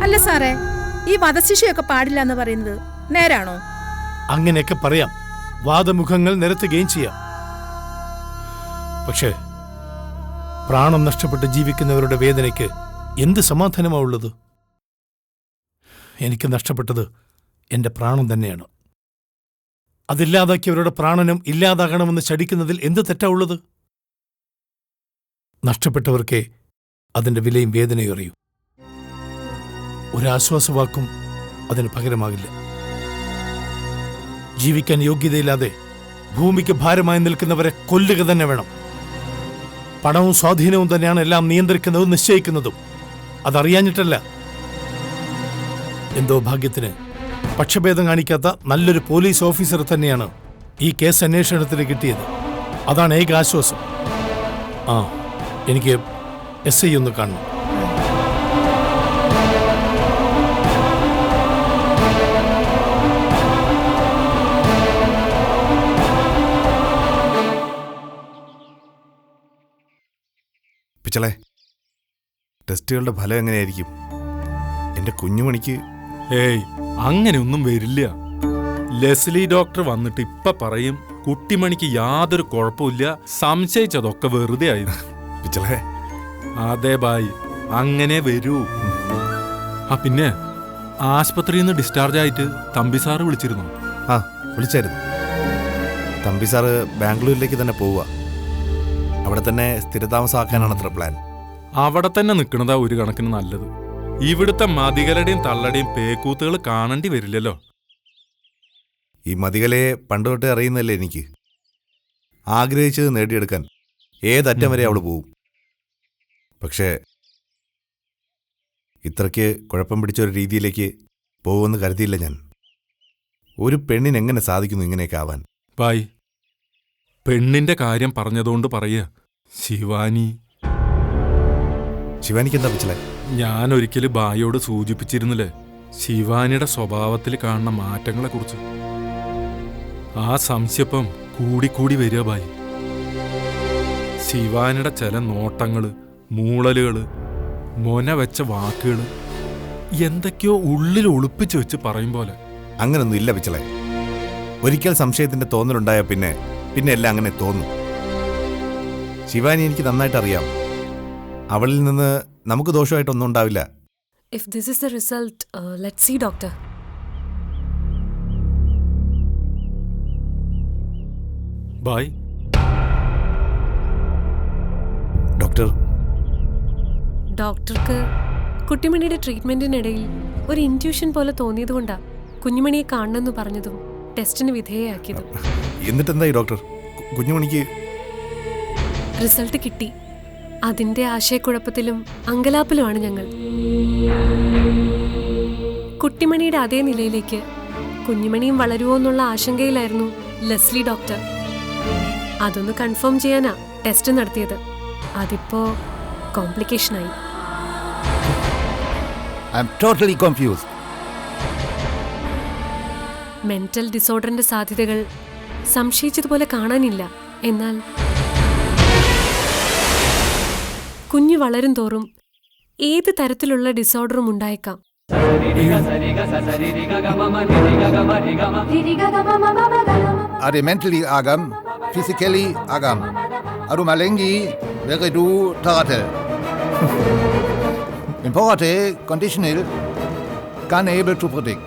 അല്ല സാറേ, ഈ വധശിക്ഷയൊക്കെ പാടില്ല എന്ന് പറയുന്നത് നേരാണോ? അങ്ങനെയൊക്കെ പറയാം. വാദമുഖങ്ങൾ നിരത്തുകയും ചെയ്യാം. പക്ഷേ പ്രാണം നഷ്ടപ്പെട്ട് ജീവിക്കുന്നവരുടെ വേദനയ്ക്ക് എന്ത് സമാധാനമാവുള്ളത്? എനിക്ക് നഷ്ടപ്പെട്ടത് എൻ്റെ പ്രാണം തന്നെയാണ്. അതില്ലാതാക്കിയവരുടെ പ്രാണനും ഇല്ലാതാകണമെന്ന് ശടിക്കുന്നതിൽ എന്ത് തെറ്റാ ഉള്ളത്? നഷ്ടപ്പെട്ടവർക്കേ അതിൻ്റെ വിലയും വേദനയും അറിയൂ. ഒരാശ്വാസവാക്കും അതിന് പകരമാകില്ല. ജീവിക്കാൻ യോഗ്യതയില്ലാതെ ഭൂമിക്ക് ഭാരമായി നിൽക്കുന്നവരെ കൊല്ലുക തന്നെ വേണം. പണവും സ്വാധീനവും തന്നെയാണ് എല്ലാം നിയന്ത്രിക്കുന്നതും നിശ്ചയിക്കുന്നതും. അതറിയാഞ്ഞിട്ടല്ല. എന്തോ ഭാഗ്യത്തിന് പക്ഷഭേദം കാണിക്കാത്ത നല്ലൊരു പോലീസ് ഓഫീസർ തന്നെയാണ് ഈ കേസ് അന്വേഷണത്തിന് കിട്ടിയത്. അതാണ് ഏക ആശ്വാസം. ആ, എനിക്ക് SI ഒന്ന് കാണണം. പിച്ചളെ, ടെസ്റ്റുകളുടെ ഫലം എങ്ങനെയായിരിക്കും? എൻ്റെ കുഞ്ഞുമണിക്ക് ഏയ് അങ്ങനെയൊന്നും വരില്ല. ലെസ്ലി ഡോക്ടർ വന്നിട്ട് ഇപ്പൊ പറയും കുട്ടിമണിക്ക് യാതൊരു കുഴപ്പമില്ല, സംശയിച്ചതൊക്കെ വെറുതെ ആയിരുന്നു. പിച്ചളേ, അതെ ബായ്, അങ്ങനെ വരൂ. ആ പിന്നെ ആശുപത്രിയിൽ നിന്ന് ഡിസ്ചാർജ് ആയിട്ട് തമ്പി സാറ് വിളിച്ചിരുന്നു. ആ വിളിച്ചായിരുന്നു. തമ്പി സാറ് ബാംഗ്ലൂരിലേക്ക് തന്നെ പോവുക. അവിടെ തന്നെ സ്ഥിരതാമസമാക്കാനാണ് അത്ര പ്ലാൻ. അവിടെ തന്നെ നിൽക്കുന്നതാ ഒരു കണക്കിന് നല്ലത്. ഇവിടുത്തെ മതികളുടെയും തള്ളയുടെയും പേക്കൂത്തുകൾ കാണേണ്ടി വരില്ലല്ലോ. ഈ മതികലയെ പണ്ട് തൊട്ടേ അറിയുന്നല്ലേ എനിക്ക്. ആഗ്രഹിച്ചത് നേടിയെടുക്കാൻ ഏതറ്റം വരെ അവൾ പോവും. പക്ഷേ ഇത്രയ്ക്ക് കുഴപ്പം പിടിച്ചൊരു രീതിയിലേക്ക് പോകുമെന്ന് കരുതിയില്ല ഞാൻ. ഒരു പെണ്ണിന് എങ്ങനെ സാധിക്കുന്നു ഇങ്ങനെയൊക്കെ ആവാൻ? ബായ്, പെണ്ണിന്റെ കാര്യം പറഞ്ഞതുകൊണ്ട് പറയുക, ശിവാനിക്ക് എന്താ പിച്ചളെ? ഞാൻ ഒരിക്കൽ ബായോട് സൂചിപ്പിച്ചിരുന്നില്ലേ ശിവാനിയുടെ സ്വഭാവത്തിൽ കാണുന്ന മാറ്റങ്ങളെക്കുറിച്ച്. ആ സംശയപ്പം കൂടിക്കൂടി വരിക ബായ്. ശിവാനിയുടെ ചില നോട്ടങ്ങള്, മൂളലുകള്, മൊന വെച്ച വാക്കുകള് എന്തൊക്കെയോ ഉള്ളിൽ ഒളിപ്പിച്ചു വെച്ച് പറയും പോലെ. അങ്ങനൊന്നും ഇല്ല പിച്ചളെ. ഒരിക്കൽ സംശയത്തിന്റെ തോന്നലുണ്ടായ പിന്നെ എല്ലാം അങ്ങനെ തോന്നും. ശിവാനി എനിക്ക് നന്നായിട്ട് അറിയാം. അവളിൽ നിന്ന് നമുക്ക് ദോഷമായിട്ടൊന്നും ഉണ്ടാവില്ല. If this is the result, let's see, doctor. Bye. ഡോക്ടർക്ക് കുട്ടിമണിയുടെ ട്രീറ്റ്മെന്റിനിടയിൽ ഒരു ഇൻറ്റ്യൂഷൻ പോലെ തോന്നിയതുകൊണ്ടാ കുഞ്ഞുമണിയെ കാണണമെന്ന് പറഞ്ഞതും ടെസ്റ്റിന് വിധേയയാക്കിയതും. എന്നിട്ടെന്തായി ഡോക്ടർ? കുഞ്ഞുമണിക്ക് റിസൾട്ട് കിട്ടി. അതിന്റെ ആശയക്കുഴപ്പത്തിലും അങ്കലാപ്പിലുമാണ് ഞങ്ങൾ. കുട്ടിമണിയുടെ അതേ നിലയിലേക്ക് കുഞ്ഞുമണിയും വളരുമോ എന്നുള്ള ആശങ്കയിലായിരുന്നു ലെസ്ലി ഡോക്ടർ. അതൊന്ന് കൺഫേം ചെയ്യാനാ ടെസ്റ്റ് നടത്തിയത്. അതിപ്പോ കോംപ്ലിക്കേഷനായി. മെന്റൽ ഡിസോർഡറിന്റെ സാധ്യതകൾ സംശയിച്ചതുപോലെ കാണാനില്ല. എന്നാൽ കുഞ്ഞു വളരും തോറും ഏത് തരത്തിലുള്ള ഡിസോർഡറും ഉണ്ടായേക്കാം. Ade mentally agam, physically agam. Adu malengi, veredu taratel. Imporate, conditional, unable to predict.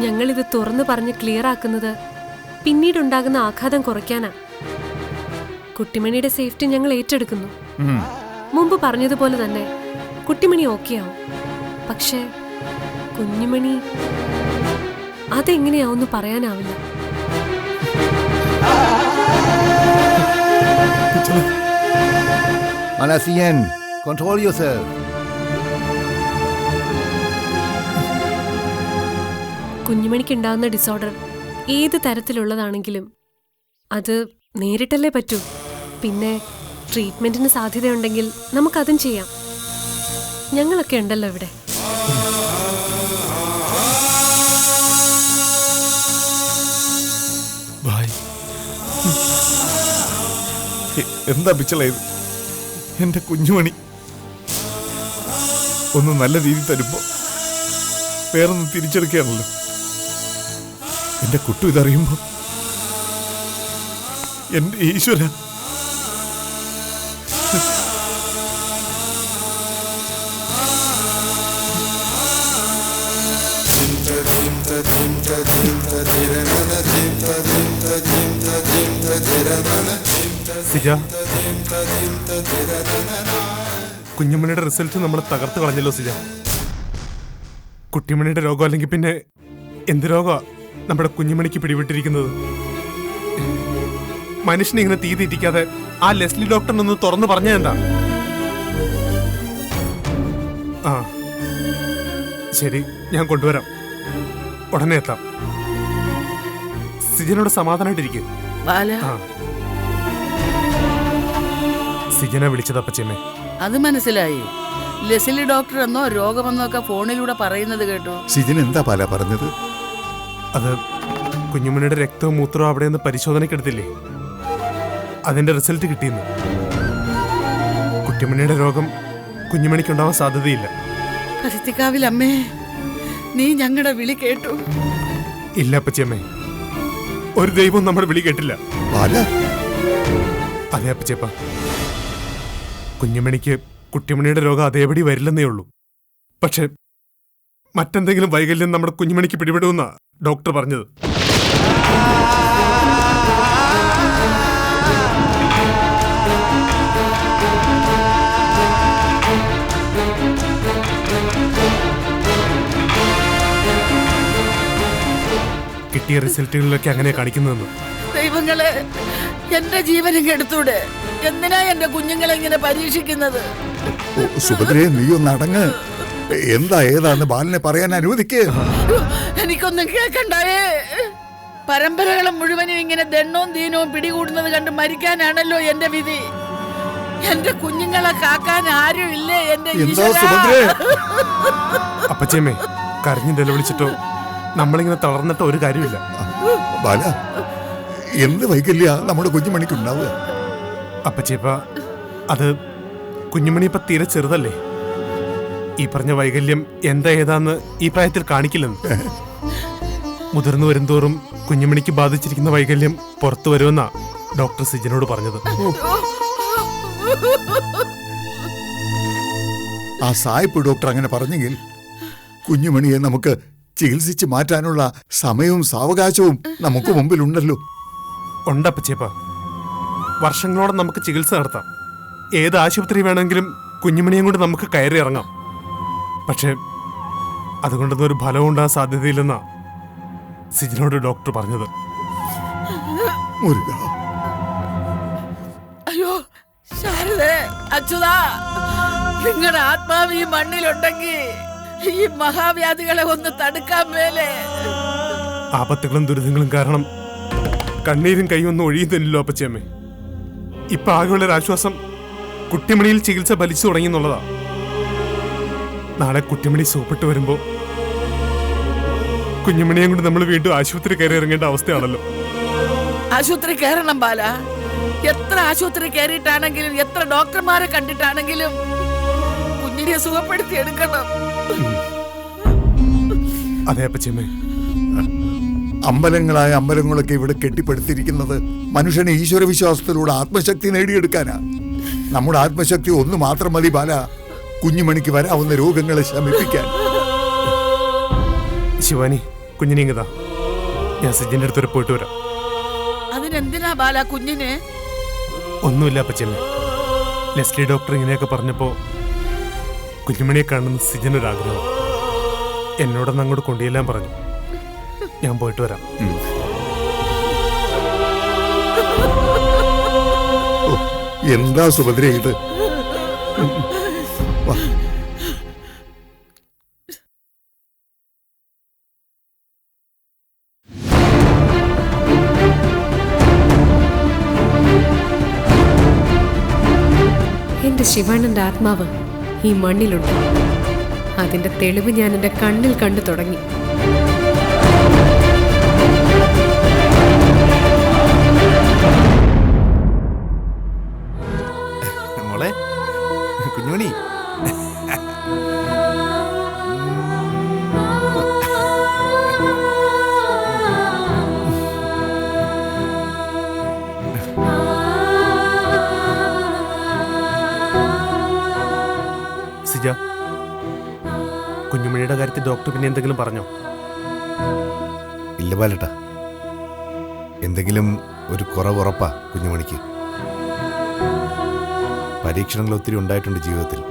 ഞങ്ങളിത് തുറന്നു പറഞ്ഞ് ക്ലിയർ ആക്കുന്നത് പിന്നീടുണ്ടാകുന്ന ആഘാതം കുറയ്ക്കാനാ. കുട്ടിമണിയുടെ സേഫ്റ്റി ഞങ്ങൾ ഏറ്റെടുക്കുന്നു. മുമ്പ് പറഞ്ഞതുപോലെ തന്നെ കുട്ടിമണി ഓക്കെ ആവും. പക്ഷേ കുഞ്ഞുമണി അതെങ്ങനെയാവുമെന്ന് പറയാനാവില്ല. Manasien, control yourself. കുഞ്ഞുമണിക്ക് ഉണ്ടാകുന്ന ഡിസോർഡർ ഏത് തരത്തിലുള്ളതാണെങ്കിലും അത് നേരിട്ടല്ലേ പറ്റൂ. പിന്നെ ട്രീറ്റ്മെന്റിന് സാധ്യതയുണ്ടെങ്കിൽ നമുക്കതും ചെയ്യാം. ഞങ്ങളൊക്കെ ഉണ്ടല്ലോ ഇവിടെ. എന്താ പിച്ചള ഇത്? എന്റെ കുഞ്ഞുമണി ഒന്ന് നല്ല രീതി തരുമ്പോ വേറൊന്ന് തിരിച്ചെടുക്കുകയാണല്ലോ. എന്റെ കുട്ടു ഇതറിയുമ്പോ എന്റെ ഈശ്വര, സിജ, കുഞ്ഞുമണിയുടെ റിസൾട്ട് നമ്മൾ തകർത്ത് കളഞ്ഞല്ലോ സിജ. കുട്ടിമണിയുടെ രോഗം അല്ലെങ്കിൽ പിന്നെ എന്ത് രോഗമാ നമ്മുടെ കുഞ്ഞുമണിക്ക് പിടിവിട്ടിരിക്കുന്നത്? മനുഷ്യനെ ഇങ്ങനെ തീ തീറ്റിക്കാതെ ആ ലെസ്ലി ഡോക്ടറിനൊന്ന് തുറന്നു പറഞ്ഞെന്താ? ആ ശരി, ഞാൻ കൊണ്ടുവരാം. ഉടനെ എത്താം. സിജനോട് സമാധാനായിട്ടിരിക്കും. സിജന വിളിച്ചതപ്പച്ചമ്മേ. അത് മനസ്സിലായി. ലെസ്ലി ഡോക്ടർ എന്നോ രോഗമെന്നോ ഒക്കെ ഫോണിലൂടെ പറയുന്നത് കേട്ടു. സിജൻ എന്താ പാല പറഞ്ഞത്? അത് കുഞ്ഞുമണിയുടെ രക്തവും മൂത്രവും അവിടെ നിന്ന് പരിശോധനയ്ക്കെടുത്തില്ലേ, അതിന്റെ റിസൾട്ട് കിട്ടിയെന്ന്. കുട്ടിമണിയുടെ രോഗം കുഞ്ഞുമണിക്കുണ്ടാവാൻ സാധ്യതയില്ല. പരുത്തിക്കാവിൽ അമ്മേ, നീ ഞങ്ങളുടെ വിളി കേട്ടു? ഇല്ല അപ്പച്ചമ്മേ, ഒരു ദൈവവും നമ്മുടെ വിളി കേട്ടില്ല. അതെ അപ്പച്ചപ്പ, കുഞ്ഞുമണിക്ക് കുട്ടിമണിയുടെ രോഗം അതേപടി വരില്ലെന്നേ ഉള്ളൂ. പക്ഷെ മറ്റെന്തെങ്കിലും വൈകല്യം നമ്മുടെ കുഞ്ഞുമണിക്ക് പിടിപെടുമെന്നാ ഡോക്ടർ പറഞ്ഞത്. കിട്ടിയ റിസൾട്ടുകളിലൊക്കെ അങ്ങനെ കാണിക്കുന്നതെന്ന്. ദൈവങ്ങളെ, എന്റെ ജീവനും എടുത്തൂടെ? എന്തിനാ എന്റെ കുഞ്ഞുങ്ങളെ ഇങ്ങനെ പരീക്ഷിക്കുന്നത്? സുഭദ്രേ, നീ ഒന്ന് അടങ്ങ്. എന്താ ഏതാന്ന് ബാലനെ പറയാൻ അനുവദിക്കേ. എനിക്കൊന്നും കേൾക്കണ്ടായേ. പരമ്പരകളും മുഴുവനും ഇങ്ങനെ ദണ്ണവും ദീനവും പിടികൂടുന്നത് കണ്ട് മരിക്കാനാണല്ലോ എന്റെ വിധി. എന്റെ കുഞ്ഞുങ്ങളെ കാക്കാൻ ആരും ഇല്ലേ എന്റെ അപ്പച്ചേമ്മേ, കരഞ്ഞു നിലവിളിച്ചിട്ടോ നമ്മളിങ്ങനെ തളർന്നിട്ടോ ഒരു കാര്യമില്ല. ബാല, എന്ത് വൈകല്യ നമ്മുടെ കുഞ്ഞുമണിക്കുണ്ടാവുക? അപ്പച്ചേപ്പ, അത് കുഞ്ഞുമണി ഇപ്പൊ തീരെ ചെറുതല്ലേ. ഈ പറഞ്ഞ വൈകല്യം എന്താ ഏതാന്ന് ഈ പ്രായത്തിൽ കാണിക്കില്ലെന്ന്. മുതിർന്നു വരുംതോറും കുഞ്ഞുമണിക്ക് ബാധിച്ചിരിക്കുന്ന വൈകല്യം പുറത്തു വരുമെന്നാ ഡോക്ടർ സിജനോട് പറഞ്ഞത്. ആ സായിപ്പ് ഡോക്ടർ അങ്ങനെ പറഞ്ഞെങ്കിൽ കുഞ്ഞുമണിയെ നമുക്ക് ചികിത്സിച്ച് മാറ്റാനുള്ള സമയവും സാവകാശവും നമുക്ക് മുമ്പിലുണ്ടല്ലോ. ഉണ്ടപ്പച്ചേപ്പ, വർഷങ്ങളോടെ നമുക്ക് ചികിത്സ നടത്താം. ഏത് ആശുപത്രി വേണമെങ്കിലും കുഞ്ഞുമണിയും കൊണ്ട് നമുക്ക് കയറി ഇറങ്ങാം. പക്ഷെ അതുകൊണ്ടൊന്നും ഒരു ഫലവും ഉണ്ടാകാൻ സാധ്യതയില്ലെന്നാ സിജിനോട് ഡോക്ടർ പറഞ്ഞത്. അയ്യോ ശാരദേ, അച്യുതാ, നിങ്ങളുടെ ആത്മാവ് ഈ മണ്ണിലുണ്ടെങ്കിൽ ഈ മഹാവ്യാധികളെ ഒന്ന് തടുക്കാൻ മേലെ. ആപത്തുകളും ദുരിതങ്ങളും കാരണം കണ്ണീരും കൈയൊന്നും ഒഴിയുന്നില്ലല്ലോ അപ്പച്ചമ്മേ. ഇപ്പൊ ആകെയുള്ളൊരു ആശ്വാസം കുട്ടിമണിയിൽ ചികിത്സ ഫലിച്ചു തുടങ്ങി എന്നുള്ളതാ. നാളെ കുട്ടിമണി സൂപ്പിട്ട് വരുമ്പോ കുഞ്ഞുമണിയെ കൊണ്ട് നമ്മൾ വീണ്ടും ആശുപത്രി കയറി ഇറങ്ങേണ്ട അവസ്ഥയാണല്ലോ. ആശുപത്രി കയറണം ബാല. എത്ര ആശുപത്രി കയറിയിട്ടാണെങ്കിലും എത്ര ഡോക്ടർമാരെ കണ്ടിട്ടാണെങ്കിലും കുഞ്ഞിനെ സുഖപ്പെടുത്തി എടുക്കണം. അതെ അപ്പച്ചമ്മേ. അമ്പലങ്ങളായ അമ്പലങ്ങളൊക്കെ ഇവിടെ കെട്ടിപ്പടുത്തിരിക്കുന്നത് മനുഷ്യനെ ഈശ്വര വിശ്വാസത്തിലൂടെ ആത്മശക്തി നേടിയെടുക്കാനാ. നമ്മുടെ ആത്മശക്തി ഒന്ന് മാത്രം മതി ബാല, കുഞ്ഞുമണിക്ക് വരാവുന്ന രോഗങ്ങളെ ശമിപ്പിക്കാൻ. ശിവാനി, കുഞ്ഞിനെങ്ങതാ, ഞാൻ സിജിന്റെ അടുത്ത് വരെ പോയിട്ട് വരാം. അതിനെന്തിനാ ബാല കുഞ്ഞിന്? ഒന്നുമില്ല അപ്പച്ചമ്മേ, ലെസ്ലി ഡോക്ടർ ഇങ്ങനെയൊക്കെ പറഞ്ഞപ്പോ കുഞ്ഞുമണിയെ കാണുന്ന സിജിനൊരാഗ്രഹം. എന്നോടൊന്ന് അങ്ങോട്ട് കൊണ്ടുചെല്ലാൻ പറഞ്ഞു. ഞാൻ പോയിട്ട് വരാം. എന്താ സുഭദ്ര ഇത്? എന്റെ ശിവണ്ണന്റെ ആത്മാവ് ഈ മണ്ണിലുണ്ട്. അതിന്റെ തെളിവ് ഞാൻ എന്റെ കണ്ണിൽ കണ്ടു തുടങ്ങി. മോളെ, കുഞ്ഞുമണി, സിജ, കുഞ്ഞുമണിയുടെ കാര്യത്തിൽ ഡോക്ടർ പിന്നെ എന്തെങ്കിലും പറഞ്ഞോ? ഇല്ല ബാലേട്ടാ, എന്തെങ്കിലും ഒരു കുറവുറപ്പാ കുഞ്ഞുമണിക്ക്. പരീക്ഷണങ്ങൾ ഒത്തിരി ഉണ്ടായിട്ടുണ്ട് ജീവിതത്തിൽ.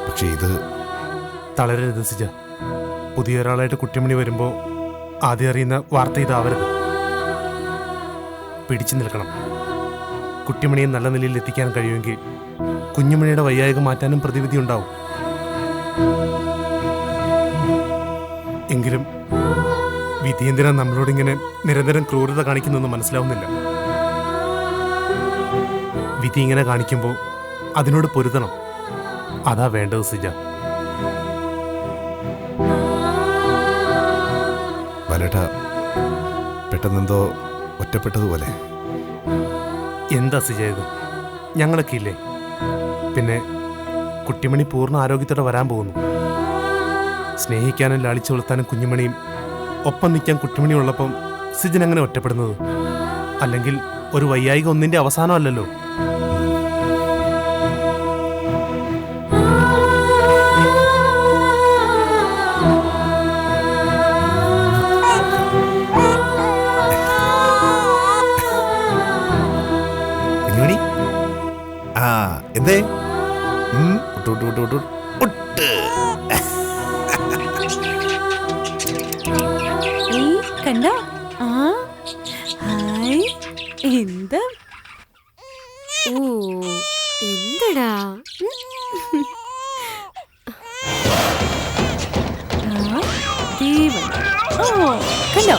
പക്ഷെ ഇത് തളരരുത് സിജ. പുതിയ ഒരാളായിട്ട് കുട്ടിമണി വരുമ്പോ ആദ്യം അറിയുന്ന വാർത്ത ഇതാവരുത്. പിടിച്ചു നിൽക്കണം. കുട്ടിമണിയെ നല്ല നിലയിൽ എത്തിക്കാൻ കഴിയുമെങ്കിൽ കുഞ്ഞുമണിയുടെ വയ്യായിക മാറ്റാനും പ്രതിവിധി ഉണ്ടാവും. എങ്കിലും വിധി എന്തിനാ നമ്മളോടിങ്ങനെ നിരന്തരം ക്രൂരത കാണിക്കുന്നതെന്ന് മനസ്സിലാവുന്നില്ല. വിധി ഇങ്ങനെ കാണിക്കുമ്പോൾ അതിനോട് പൊരുതണം. അതാ വേണ്ടത് സിജ. ബാലേട്ടാ, പെട്ടെന്നെന്തോ ഒറ്റപ്പെട്ടതുപോലെ. എന്താ സിജ ഇത്? ഞങ്ങളൊക്കെ ഇല്ലേ? പിന്നെ കുട്ടിമണി പൂർണ്ണ ആരോഗ്യത്തോടെ വരാൻ പോകുന്നു. സ്നേഹിക്കാനും ലാളിച്ചു വളർത്താനും കുഞ്ഞുമണിയും ഒപ്പം നിൽക്കാൻ കുട്ടിമണി ഉള്ളപ്പം സിജൻ അങ്ങനെ ഒറ്റപ്പെടുന്നത്? അല്ലെങ്കിൽ ഒരു വൈയായിക ഒന്നിന്റെ അവസാനമല്ലല്ലോ. കുഞ്ഞുമണി, ആ എന്തേ? കണ്ടോ? ഹായ്, എന്താ? ഓ എന്തടാ? ദേവൻ, ഓ കണ്ടോ?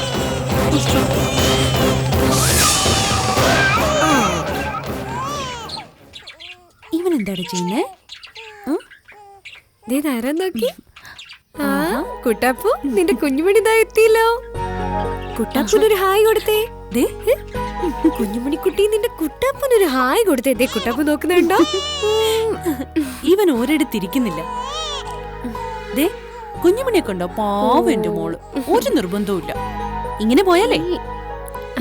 ഇവൻ എന്താണ് ചെയ്യുന്നേ? ആരാ നോക്കി? ആ കുട്ടാപ്പു, നിന്റെ കുഞ്ഞുമണി ഇതാ എത്തിയല്ലോ. കുട്ടാപ്പുനൊരു ഹായ് കൊടുത്തേ. കുഞ്ഞുമണിക്കുട്ടി, നിന്റെ കുട്ടാപ്പുനൊരു ഹായ് കൊടുത്തേ. ദേ കുട്ടാപ്പു നോക്കുന്നുണ്ടോ? ഇവൻ ഒരിടത്തിരിക്കുന്നില്ല. ദേ കുഞ്ഞുമണിയെ കണ്ടോ? പാവം എന്റെ മോള്. ഒരു നിർബന്ധവും. ഇങ്ങനെ പോയാലേ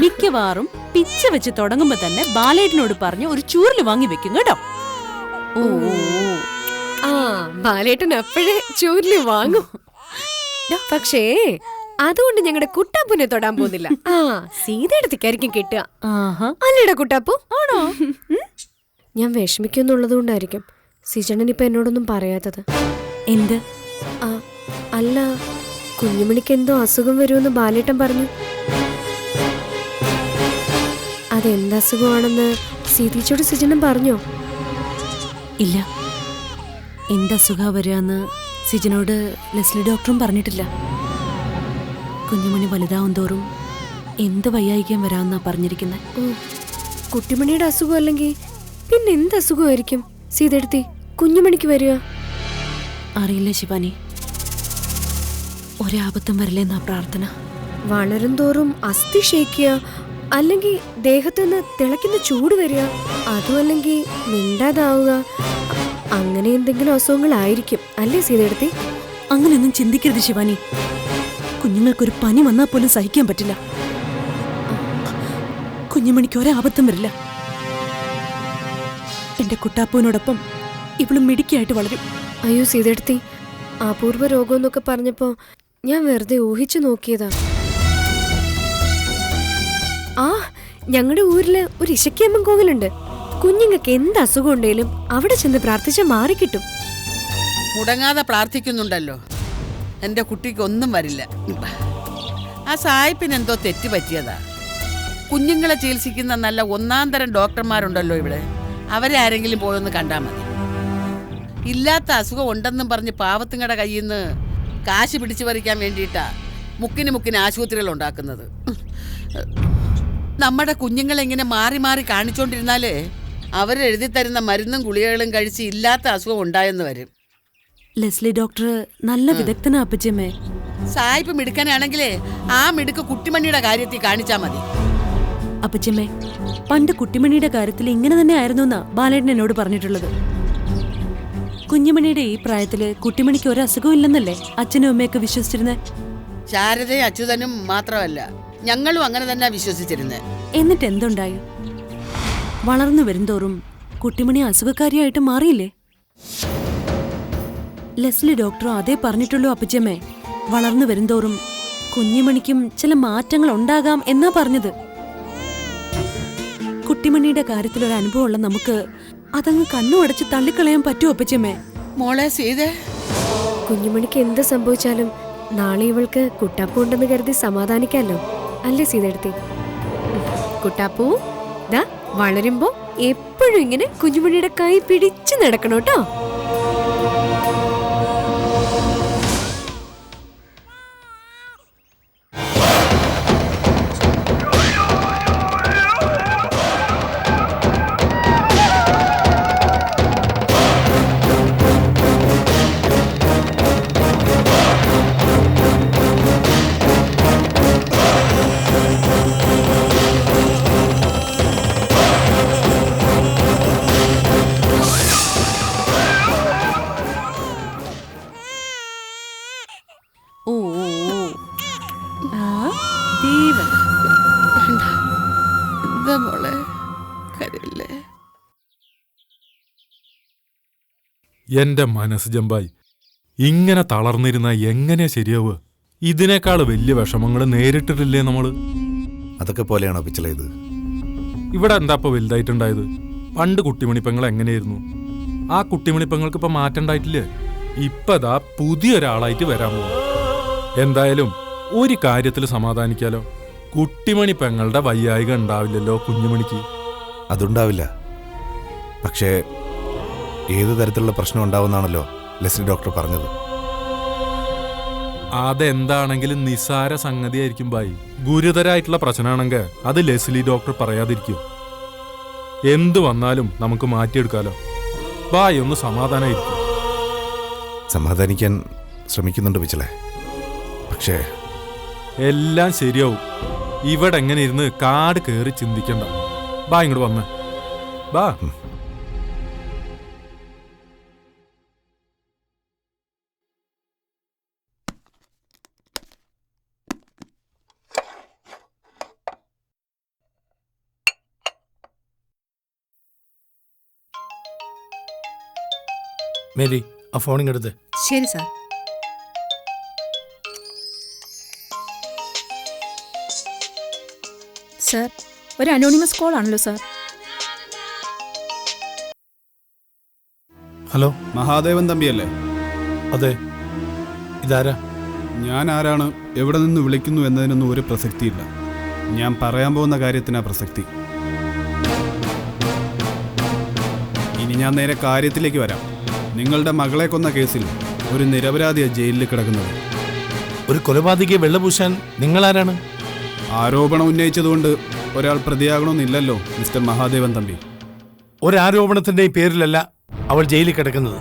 മിക്കവാറും പിച്ച വെച്ച് തുടങ്ങുമ്പോ തന്നെ ബാലേട്ടനോട് പറഞ്ഞ് ഒരു ചൂരില് വാങ്ങി വെക്കും കേട്ടോ. ഓ ആ ബാലേട്ടൻ അപ്പോഴേ ചൂരില് വാങ്ങും. പക്ഷേ അതുകൊണ്ട് ഞങ്ങളുടെ കുട്ടാപ്പുനെ തൊടാൻ പോകുന്നില്ല. ആ സീതയെടുത്തേക്കായിരിക്കും കിട്ടുക. അല്ലേടാ കുട്ടാപ്പു? ആണോ? ഞാൻ വിഷമിക്കുന്നുള്ളത് കൊണ്ടായിരിക്കും സിജണൻ ഇപ്പൊ എന്നോടൊന്നും പറയാത്തത്. എന്ത്? അല്ല, കുഞ്ഞുമണിക്ക് എന്തോ അസുഖം വരുമെന്ന് ബാലേട്ടൻ പറഞ്ഞു. അതെന്തസുഖമാണെന്ന് സീതീച്ചോട് സിജണൻ പറഞ്ഞോ? ഇല്ല, എന്തസുഖ വരികയെന്ന് സിജനോട് ലെസ്ലി ഡോക്ടറും പറഞ്ഞിട്ടില്ല. കുഞ്ഞുമണി വലുതാവും തോറും എന്ത് വയ്യായിക്കാൻ വരാമെന്നാ പറഞ്ഞിരിക്കുന്നത്. കുട്ടിമണിയുടെ അസുഖം അല്ലെങ്കിൽ പിന്നെ എന്ത് അസുഖമായിരിക്കും സീതെടുത്തി കുഞ്ഞുമണിക്ക് വരിക? അറിയില്ല ശിവാനി, ഒരാപത്തും വരില്ലെന്നാ പ്രാർത്ഥന. വളരും തോറും അസ്ഥി ക്ഷയിക്കുക, അല്ലെങ്കിൽ ദേഹത്തുനിന്ന് തിളയ്ക്കുന്ന ചൂട് വരിക, അതും അല്ലെങ്കിൽ മിണ്ടാതാവുക, അങ്ങനെ എന്തെങ്കിലും അസുഖങ്ങളായിരിക്കും അല്ലേ സീതെടുത്തി? അങ്ങനെയൊന്നും ചിന്തിക്കരുത് ശിവാനി. കുഞ്ഞുങ്ങൾക്കൊരു പനി വന്നാൽ പോലും സഹിക്കാൻ പറ്റില്ല. കുഞ്ഞുമണിക്ക് ഒരാപത്തും വരില്ല. എന്റെ കുട്ടാപ്പൂവിനോടൊപ്പം ഇവളും മിടുക്കിയായിട്ട് വളരും. അയ്യോ സീതെടുത്തി, അപൂർവ രോഗം എന്നൊക്കെ പറഞ്ഞപ്പോ ഞാൻ വെറുതെ ഊഹിച്ചു നോക്കിയതാ. ആ ഞങ്ങളുടെ ഊരില് ഒരു ഇശക്കിയമ്മൻ കോവിലുണ്ട്. കുഞ്ഞുങ്ങൾക്ക് എന്ത് അസുഖം ഉണ്ടെങ്കിലും അവിടെ ചെന്ന് പ്രാർത്ഥിച്ച മാറിക്കിട്ടും. മുടങ്ങാതെ പ്രാർത്ഥിക്കുന്നുണ്ടല്ലോ. എൻ്റെ കുട്ടിക്ക് ഒന്നും വരില്ല. ആ സായിപ്പിന് എന്തോ തെറ്റ് പറ്റിയതാ. കുഞ്ഞുങ്ങളെ ചികിത്സിക്കുന്ന നല്ല ഒന്നാം തരം ഡോക്ടർമാരുണ്ടല്ലോ ഇവിടെ, അവരെ ആരെങ്കിലും പോയൊന്ന് കണ്ടാൽ മതി. ഇല്ലാത്ത അസുഖം ഉണ്ടെന്നും പറഞ്ഞ് പാവത്തുങ്ങളുടെ കയ്യിൽ നിന്ന് കാശ് പിടിച്ചു പറിക്കാൻ വേണ്ടിയിട്ടാ മുക്കിന് ആശുപത്രികൾ ഉണ്ടാക്കുന്നത്. നമ്മുടെ കുഞ്ഞുങ്ങളെങ്ങനെ മാറി മാറി കാണിച്ചോണ്ടിരുന്നാല് അവരെഴുതി തരുന്ന മരുന്നും ഗുളികകളും കഴിച്ച് ഇല്ലാത്ത അസുഖം ഉണ്ടായെന്ന് വരും. ലെസ്ലി ഡോക്ടർ നല്ല വിദഗ്ധനാ അപ്പച്ചമ്മേ. സായിപ്പ് മിടുക്കനാണെങ്കിലേ ആ മിടുക്ക് കുട്ടിമണിയുടെ കാര്യത്തിൽ കാണിച്ചാ മതി. അപ്പച്ചമ്മേ, പണ്ട് കുട്ടിമണിയുടെ കാര്യത്തിൽ ഇങ്ങനെ തന്നെ ആയിരുന്നു എന്നാ ബാലേട്ടൻ എന്നോട് പറഞ്ഞിട്ടുള്ളത്. കുഞ്ഞുമണിയുടെ ഈ പ്രായത്തില് കുട്ടിമണിക്ക് ഒരു അസുഖവും ഇല്ലെന്നല്ലേ അച്ഛനും അമ്മയൊക്കെ വിശ്വസിച്ചിരുന്നേ? ശാരദയും അച്യുതനും മാത്രമല്ല, ഞങ്ങളും അങ്ങനെ തന്നെ വിശ്വസിച്ചിരുന്നേ. എന്നിട്ട് എന്തുണ്ടായി? വളർന്നു വരുംതോറും കുട്ടിമണി അസുഖക്കാരിയായിട്ട് മാറിയില്ലേ? ലെസ്ലി ഡോക്ടറും അതേ പറഞ്ഞിട്ടുള്ളൂ അപ്പച്ചമ്മേ. വളർന്നു വരുംതോറും കുഞ്ഞുമണിക്കും ചില മാറ്റങ്ങൾ ഉണ്ടാകാം എന്നാ പറഞ്ഞത്. കുട്ടിമണിയുടെ കാര്യത്തിലൊരു അനുഭവമുള്ള നമുക്ക് അതങ്ങ് കണ്ണുടച്ച് തള്ളിക്കളയാൻ പറ്റുമോ അപ്പച്ചമ്മേ? മോളെ സീത, കുഞ്ഞുമണിക്ക് എന്ത് സംഭവിച്ചാലും നാളെ ഇവൾക്ക് കുട്ടാപ്പു ഉണ്ടെന്ന് കരുതി സമാധാനിക്കാലോ അല്ലേ സീതെടുത്തി? കുട്ടാപ്പു ദാ വളരുമ്പോ എപ്പോഴും ഇങ്ങനെ കുഞ്ഞുമണിയുടെ കൈ പിടിച്ചു നടക്കണോട്ടോ. എന്റെ മനസ്സ് ജമ്പായി, ഇങ്ങനെ തളർന്നിരുന്ന എങ്ങനെയാ ശരിയാവുക? ഇതിനേക്കാൾ വലിയ വിഷമങ്ങൾ നേരിട്ടിട്ടില്ലേ നമ്മള്? അതൊക്കെ പോലെയാണോ പിച്ചള ഇത്? ഇവിടെ എന്താ ഇപ്പൊ വലുതായിട്ടുണ്ടായത്? പണ്ട് കുട്ടിമണിപ്പെങ്ങൾ എങ്ങനെയായിരുന്നു? ആ കുട്ടിമണിപ്പെങ്ങൾക്ക് ഇപ്പൊ മാറ്റം ഉണ്ടായിട്ടില്ലേ? ഇപ്പതാ പുതിയൊരാളായിട്ട് വരാൻ പോകും. എന്തായാലും ഒരു കാര്യത്തിൽ സമാധാനിക്കാലോ, കുട്ടിമണി പെങ്ങളുടെ വയ്യായിക ഉണ്ടാവില്ലല്ലോ കുഞ്ഞുമണിക്ക്. അതുണ്ടാവില്ല. പക്ഷേ ഏത് തരത്തിലുള്ള പ്രശ്നം ഉണ്ടാവുമെന്നാണല്ലോ ലെസ്ലി ഡോക്ടർ പറഞ്ഞത്. അതെന്താണെങ്കിലും നിസ്സാര സംഗതിയായിരിക്കും ബായി. ഗുരുതരായിട്ടുള്ള പ്രശ്നമാണെങ്കിൽ അത് ലെസ്ലി ഡോക്ടർ പറയാതിരിക്കൂ. എന്തു വന്നാലും നമുക്ക് മാറ്റിയെടുക്കാലോ. ബായി ഒന്ന് സമാധാനമായിരിക്കും. സമാധാനിക്കാൻ ശ്രമിക്കുന്നുണ്ട് പിച്ചളെ. പക്ഷേ എല്ലാം ശരിയാവും. ഇവിടെ എങ്ങനെ ഇരുന്ന് കാട് കയറി ചിന്തിക്കണ്ട. ബാ ഇങ്ങോട്ട് വന്ന് ബാ. മേരി, ആ ഫോണിങ്ങെടുത്ത്. ശരി സാർ. സാർ, ഒരു അനോണിമസ് കോൾ ആണല്ലോ സാർ. ഹലോ, മഹാദേവൻ തമ്പിയല്ലേ? അതെ. ഇതാരാ? ഞാൻ ആരാണ്, എവിടെ നിന്ന് വിളിക്കുന്നു എന്നതിനൊന്നും ഒരു പ്രസക്തിയില്ല. ഞാൻ പറയാൻ പോകുന്ന കാര്യത്തിനാ പ്രസക്തി. ഇനി ഞാൻ നേരെ കാര്യത്തിലേക്ക് വരാം. നിങ്ങളുടെ മകളെ കൊന്ന കേസിൽ ഒരു നിരപരാധിയെ ജയിലിൽ കിടക്കുന്നത്. ഒരു കൊലപാതകയെ വെള്ളപൂശാൻ നിങ്ങളാരാണ്? ആരോപണം ഉന്നയിച്ചതുകൊണ്ട് ഒരാൾ പ്രതിയാകണമെന്നില്ലല്ലോ മിസ്റ്റർ മഹാദേവൻ തമ്പി. ഒരാരോപണത്തിന്റെ പേരിലല്ല അവൾ ജയിലിൽ കിടക്കുന്നത്.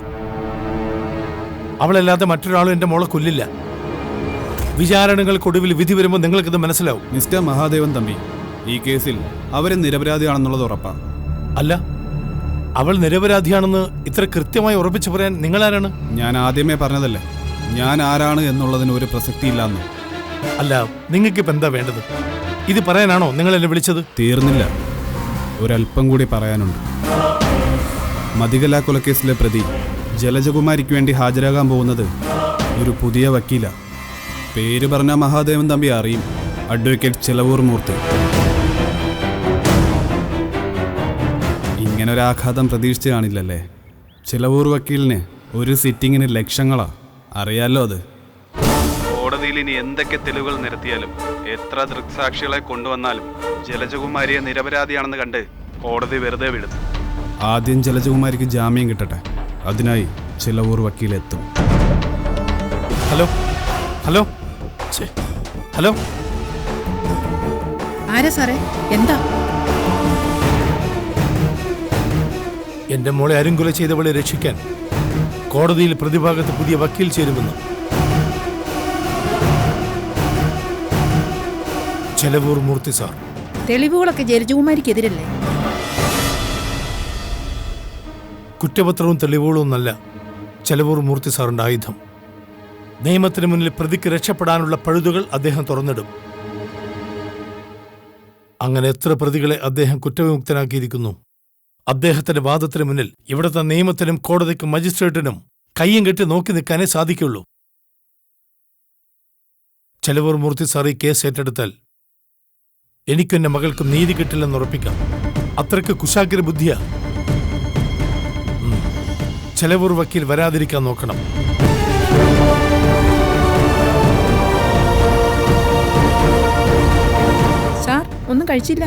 അവളല്ലാതെ മറ്റൊരാളും എന്റെ മോളെ കൊല്ലില്ല. വിചാരണകൾക്കൊടുവിൽ വിധി വരുമ്പോൾ നിങ്ങൾക്കിത് മനസ്സിലാവും. മിസ്റ്റർ മഹാദേവൻ തമ്പി, ഈ കേസിൽ അവരെ നിരപരാധിയാണെന്നുള്ളത് ഉറപ്പാ? അല്ല, അവൾ നിരപരാധിയാണെന്ന് ഇത്ര കൃത്യമായി ഉറപ്പിച്ചു പറയാൻ നിങ്ങളാരാണ്? ഞാൻ ആദ്യമേ പറഞ്ഞതല്ലേ, ഞാൻ ആരാണ് എന്നുള്ളതിന് ഒരു പ്രസക്തിയില്ലാന്ന്. അല്ല, നിങ്ങൾക്കിപ്പോൾ എന്താ വേണ്ടത്? ഇത് പറയാനാണോ നിങ്ങൾ എന്നെ വിളിച്ചത്? തീർന്നില്ല, ഒരല്പം കൂടി പറയാനുണ്ട്. മതികല കൊലക്കേസിലെ പ്രതി ജലജകുമാരിക്ക് വേണ്ടി ഹാജരാകാൻ പോകുന്നത് ഒരു പുതിയ വക്കീല. പേര് പറഞ്ഞ മഹാദേവൻ തമ്പി അറിയും, അഡ്വക്കേറ്റ് ചിലവൂർ മൂർത്തി. ഇങ്ങനൊരാഘാതം പ്രതീക്ഷിച്ച് കാണില്ലല്ലേ? ചിലവൂർ വക്കീലിന് ഒരു സിറ്റിങ്ങിന് ലക്ഷങ്ങളാ, അറിയാലോ അത്. കോടതിയിൽ ഇനി എന്തൊക്കെ തെളിവുകൾ നിരത്തിയാലും എത്ര ദൃക്സാക്ഷികളെ കൊണ്ടുവന്നാലും ജലജകുമാരിയെ നിരപരാധിയാണെന്ന് കണ്ട് കോടതി വെറുതെ വിടും. ആദ്യം ജലജകുമാരിക്ക് ജാമ്യം കിട്ടട്ടെ, അതിനായി ചിലവൂർ വക്കീലെത്തും. ഹലോ ഹലോ ഹലോ, ആരാ സാറേ? എന്താ? എന്റെ മോളെ അരുങ്കൊല ചെയ്തവളെ രക്ഷിക്കാൻ കോടതിയിൽ പ്രതിഭാഗത്ത് പുതിയ വക്കീൽ ചേരുമെന്ന് ചെലവൂർ മൂർത്തി സാർ. തെളിവുകളൊക്കെ ജലജകുമാരിക്കെതിരല്ലേ? കുറ്റപത്രവും തെളിവുകളും ഒന്നല്ല ചെലവൂർ മൂർത്തി സാറിന്റെ ആയുധം. നിയമത്തിന് മുന്നിൽ പ്രതിക്ക് രക്ഷപ്പെടാനുള്ള പഴുതുകൾ അദ്ദേഹം തുറന്നിടും. അങ്ങനെ എത്ര പ്രതികളെ അദ്ദേഹം കുറ്റവിമുക്തനാക്കിയിരിക്കുന്നു. അദ്ദേഹത്തിന്റെ വാദത്തിന് മുന്നിൽ ഇവിടുത്തെ നിയമത്തിനും കോടതിക്കും മജിസ്ട്രേറ്റിനും കയ്യും കെട്ടി നോക്കി നിൽക്കാനേ സാധിക്കുള്ളൂ. ചെലവൂർ മൂർത്തി സാർ ഈ കേസ് ഏറ്റെടുത്താൽ എനിക്കും എന്റെ മകൾക്കും നീതി കിട്ടില്ലെന്ന് ഉറപ്പിക്കാം. അത്രയ്ക്ക് കുശാഗ്ര ബുദ്ധിയാ. ചെലവൂർ വക്കീൽ വരാതിരിക്കാൻ നോക്കണം. സാർ, ഒന്നും കഴിച്ചില്ല?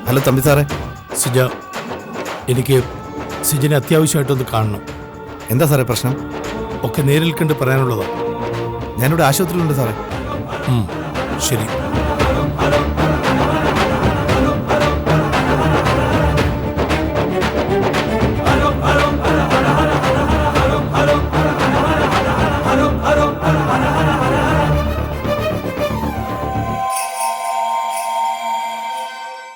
ഹലോ തമ്പി സാറേ. സിജ, എനിക്ക് സിജിനെ അത്യാവശ്യമായിട്ടൊന്ന് കാണണം. എന്താ സാറേ പ്രശ്നം? ഒക്കെ നേരിൽ കണ്ട് പറയാനുള്ളതാ. ഞാനിവിടെ ആശുപത്രിയിലുണ്ട് സാറേ. ശരി.